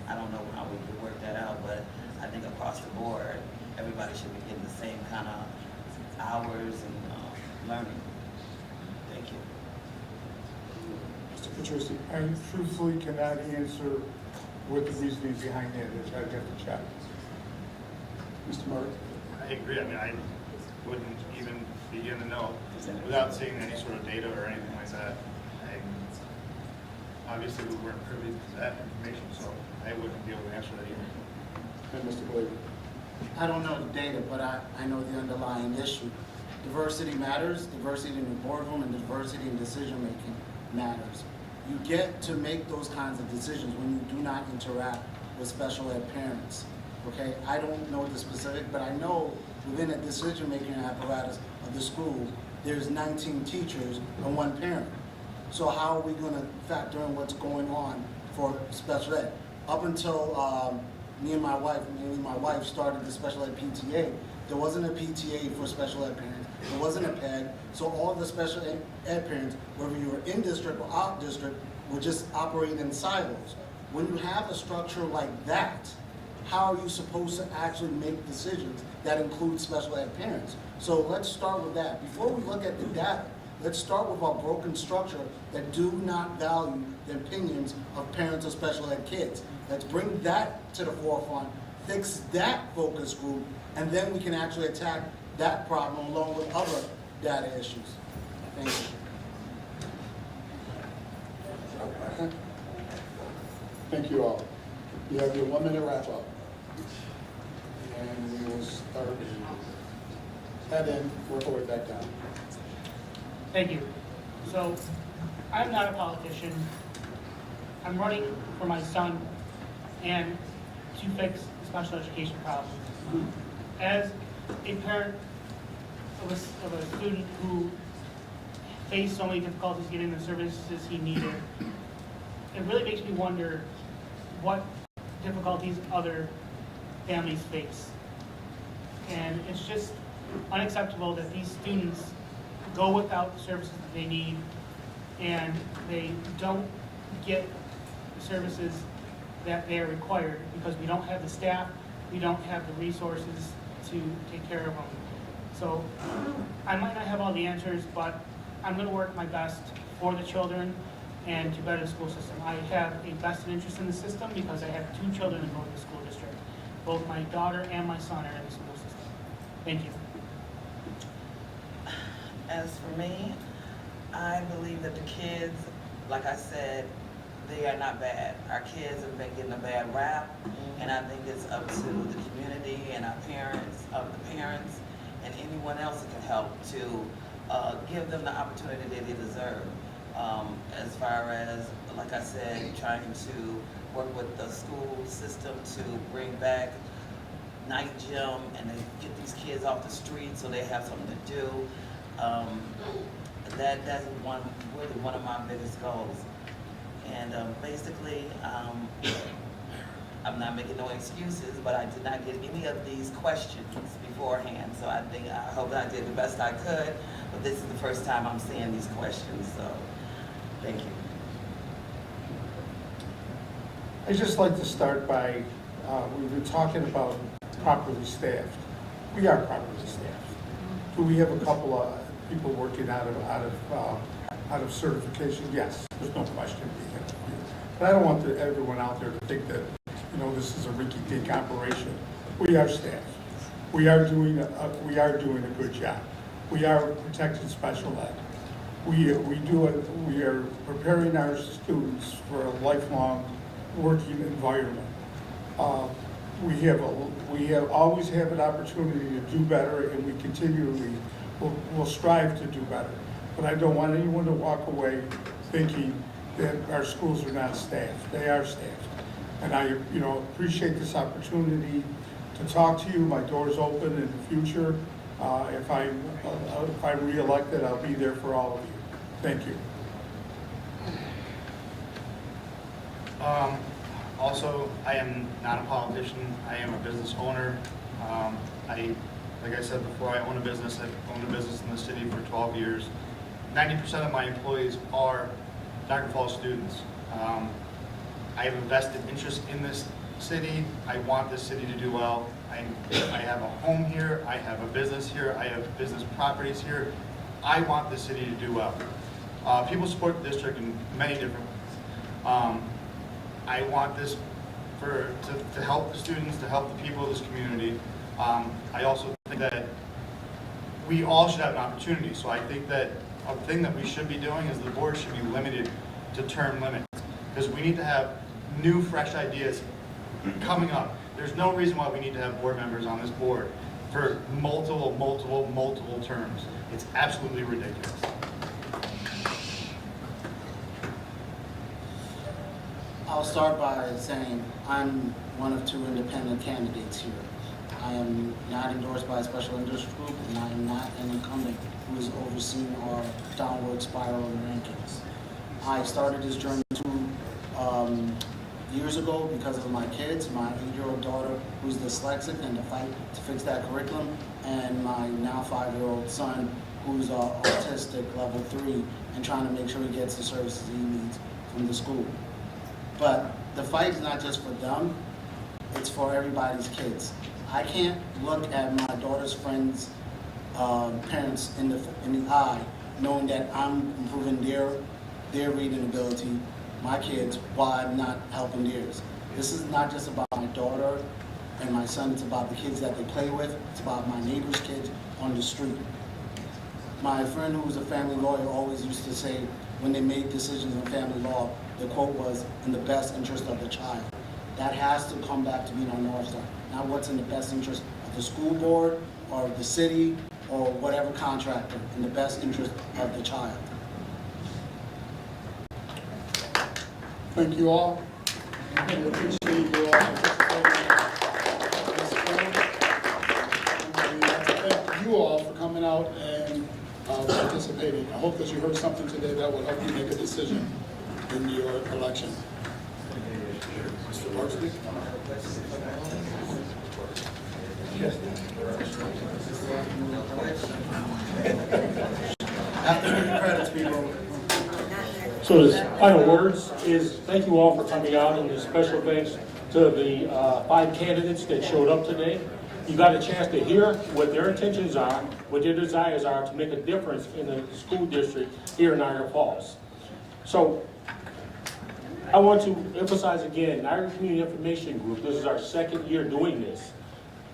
I don't know how we could work that out, but I think across the board, everybody should be getting the same kind of hours and learning. Thank you. Mr. Petrucci? I truthfully cannot answer what the reasoning behind that is. I'd have to check. Mr. Murray? I agree. I mean, I wouldn't even begin to know without seeing any sort of data or anything like that. Obviously, we weren't privy to that information, so I wouldn't be able to answer that either. And Mr. Blaber? I don't know the data, but I know the underlying issue. Diversity matters, diversity in the boardroom and diversity in decision-making matters. You get to make those kinds of decisions when you do not interact with special ed parents, okay? I don't know the specific, but I know within a decision-making apparatus of the school, there's 19 teachers and 1 parent. So how are we gonna factor in what's going on for special ed? Up until me and my wife started the special ed PTA, there wasn't a PTA for special ed parents. There wasn't a PEG, so all the special ed parents, whether you were in district or out district, were just operating in silos. When you have a structure like that, how are you supposed to actually make decisions that include special ed parents? So let's start with that. Before we look at the data, let's start with our broken structure that do not value the opinions of parents of special ed kids. Let's bring that to the forefront, fix that focus group, and then we can actually attack that problem along with other data issues. Thank you. Thank you all. You have your 1-minute wrap up. And we will start, head in, work our way back down. Thank you. So, I'm not a politician. I'm running for my son and to fix the special education problem. As a parent of a student who faced so many difficulties getting the services he needed, it really makes me wonder what difficulties other families face. And it's just unacceptable that these students go without the services that they need and they don't get the services that they are required because we don't have the staff, we don't have the resources to take care of them. So I might not have all the answers, but I'm going to work my best for the children and to better the school system. I have a vested interest in the system because I have 2 children that go to the school district. Both my daughter and my son are in the school system. Thank you. As for me, I believe that the kids, like I said, they are not bad. Our kids have been getting a bad rap, and I think it's up to the community and our parents, and anyone else that can help to give them the opportunity that they deserve. As far as, like I said, trying to work with the school system to bring back night gym and then get these kids off the street so they have something to do. That's really one of my biggest goals. And basically, I'm not making no excuses, but I did not get any of these questions beforehand. So I hope that I did the best I could, but this is the first time I'm seeing these questions, so thank you. I'd just like to start by, we were talking about properly staffed. We are properly staffed. Do we have a couple of people working out of certification? Yes, there's no question we have. But I don't want everyone out there to think that, this is a rinky-dink operation. We are staffed. We are doing a good job. We are protecting special ed. We are preparing our students for a lifelong working environment. We always have an opportunity to do better, and we continually will strive to do better. But I don't want anyone to walk away thinking that our schools are not staffed. They are staffed. And I, appreciate this opportunity to talk to you. My door's open in the future. If I'm reelected, I'll be there for all of you. Thank you. Also, I am not a politician. I am a business owner. Like I said before, I own a business. I've owned a business in the city for 12 years. 90% of my employees are Niagara Falls students. I have a vested interest in this city. I want this city to do well. I have a home here. I have a business here. I have business properties here. I want this city to do well. People support the district in many different ways. I want this to help the students, to help the people of this community. I also think that we all should have an opportunity. So I think that a thing that we should be doing is the board should be limited to term limits, because we need to have new, fresh ideas coming up. There's no reason why we need to have board members on this board for multiple terms. It's absolutely ridiculous. I'll start by saying I'm one of 2 independent candidates here. I am not endorsed by a special interest group, and I am not an incumbent who is overseeing our downward spiral in rankings. I started this journey 2 years ago because of my kids, my 8-year-old daughter who's dyslexic and the fight to fix that curriculum, and my now 5-year-old son who's autistic level 3 and trying to make sure he gets the services he needs from the school. But the fight is not just for them, it's for everybody's kids. I can't look at my daughter's friends' parents in the eye knowing that I'm improving their reading ability, my kids, while I'm not helping theirs. This is not just about my daughter and my son, it's about the kids that they play with, it's about my neighbor's kids on the street. My friend who was a family lawyer always used to say, when they made decisions in family law, the quote was, in the best interest of the child. That has to come back to being our North Star. Not what's in the best interest of the school board or the city or whatever contractor, in the best interest of the child. Thank you all. We appreciate you all participating in this forum. Thank you all for coming out and participating. I hope that you heard something today that will help you make a decision in your election. Mr. Barsley? After the credits, people. So his final words is, thank you all for coming out, and a special thanks to the 5 candidates that showed up today. You got a chance to hear what their intentions are, what their desires are to make a difference in the school district here in Niagara Falls. So I want to emphasize again, Niagara Community Information Group, this is our 2nd year doing this.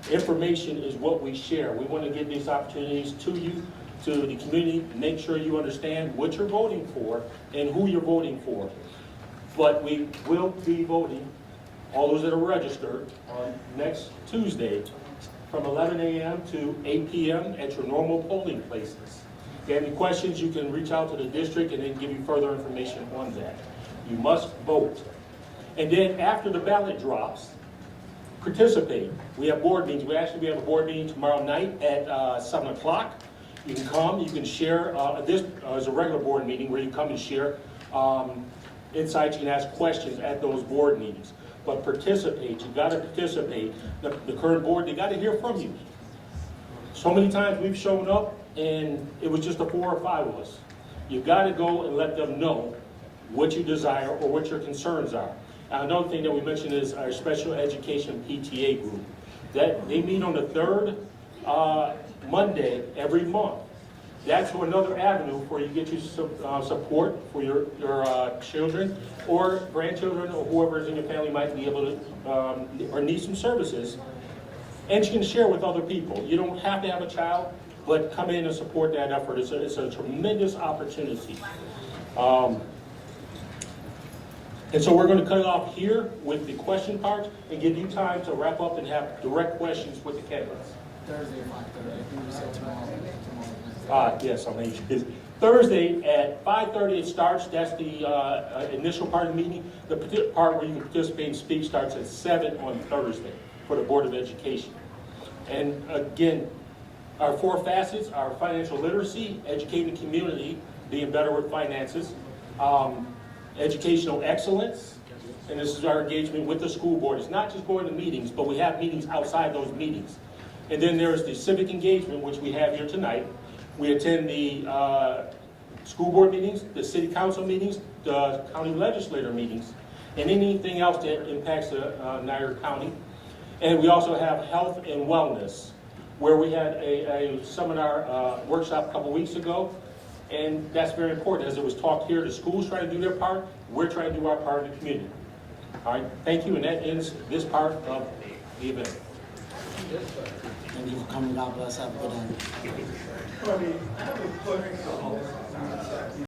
Information is what we share. We want to give these opportunities to you, to the community, make sure you understand what you're voting for and who you're voting for. But we will be voting, all those that are registered, on next Tuesday from 11 a.m. to 8 p.m. at your normal polling places. If you have any questions, you can reach out to the district and then give you further information on that. You must vote. And then after the ballot drops, participate. We have board meetings. We have a board meeting tomorrow night at 7 o'clock. You can come, you can share, this is a regular board meeting where you come and share insights, you can ask questions at those board meetings. But participate, you gotta participate. The current board, they gotta hear from you. So many times we've shown up and it was just the 4 or 5 of us. You gotta go and let them know what you desire or what your concerns are. Now, another thing that we mentioned is our special education PTA group. That they meet on the 3rd Monday every month. That's another avenue for you to get you support for your children or grandchildren or whoever is in your family might be able to or need some services. And you can share with other people. You don't have to have a child, but come in and support that effort. It's a tremendous opportunity. And so we're going to cut it off here with the question part and give you time to wrap up and have direct questions with the candidates. Thursday at 5:30. I think we said tomorrow. Yes, I mean, it's Thursday at 5:30 it starts. That's the initial part of the meeting. The part where you can participate and speak starts at 7 on Thursday for the Board of Education. And again, our 4 facets are financial literacy, educating the community, being better with finances, educational excellence, and this is our engagement with the school board. It's not just going to meetings, but we have meetings outside those meetings. And then there's the civic engagement, which we have here tonight. We attend the school board meetings, the city council meetings, the county legislator meetings, and anything else that impacts Niagara County. And we also have health and wellness, where we had a seminar workshop a couple weeks ago. And that's very important. As it was talked here, the schools trying to do their part, we're trying to do our part in the community. All right, thank you, and that ends this part of the event. Thank you for coming. God bless. Have a good day.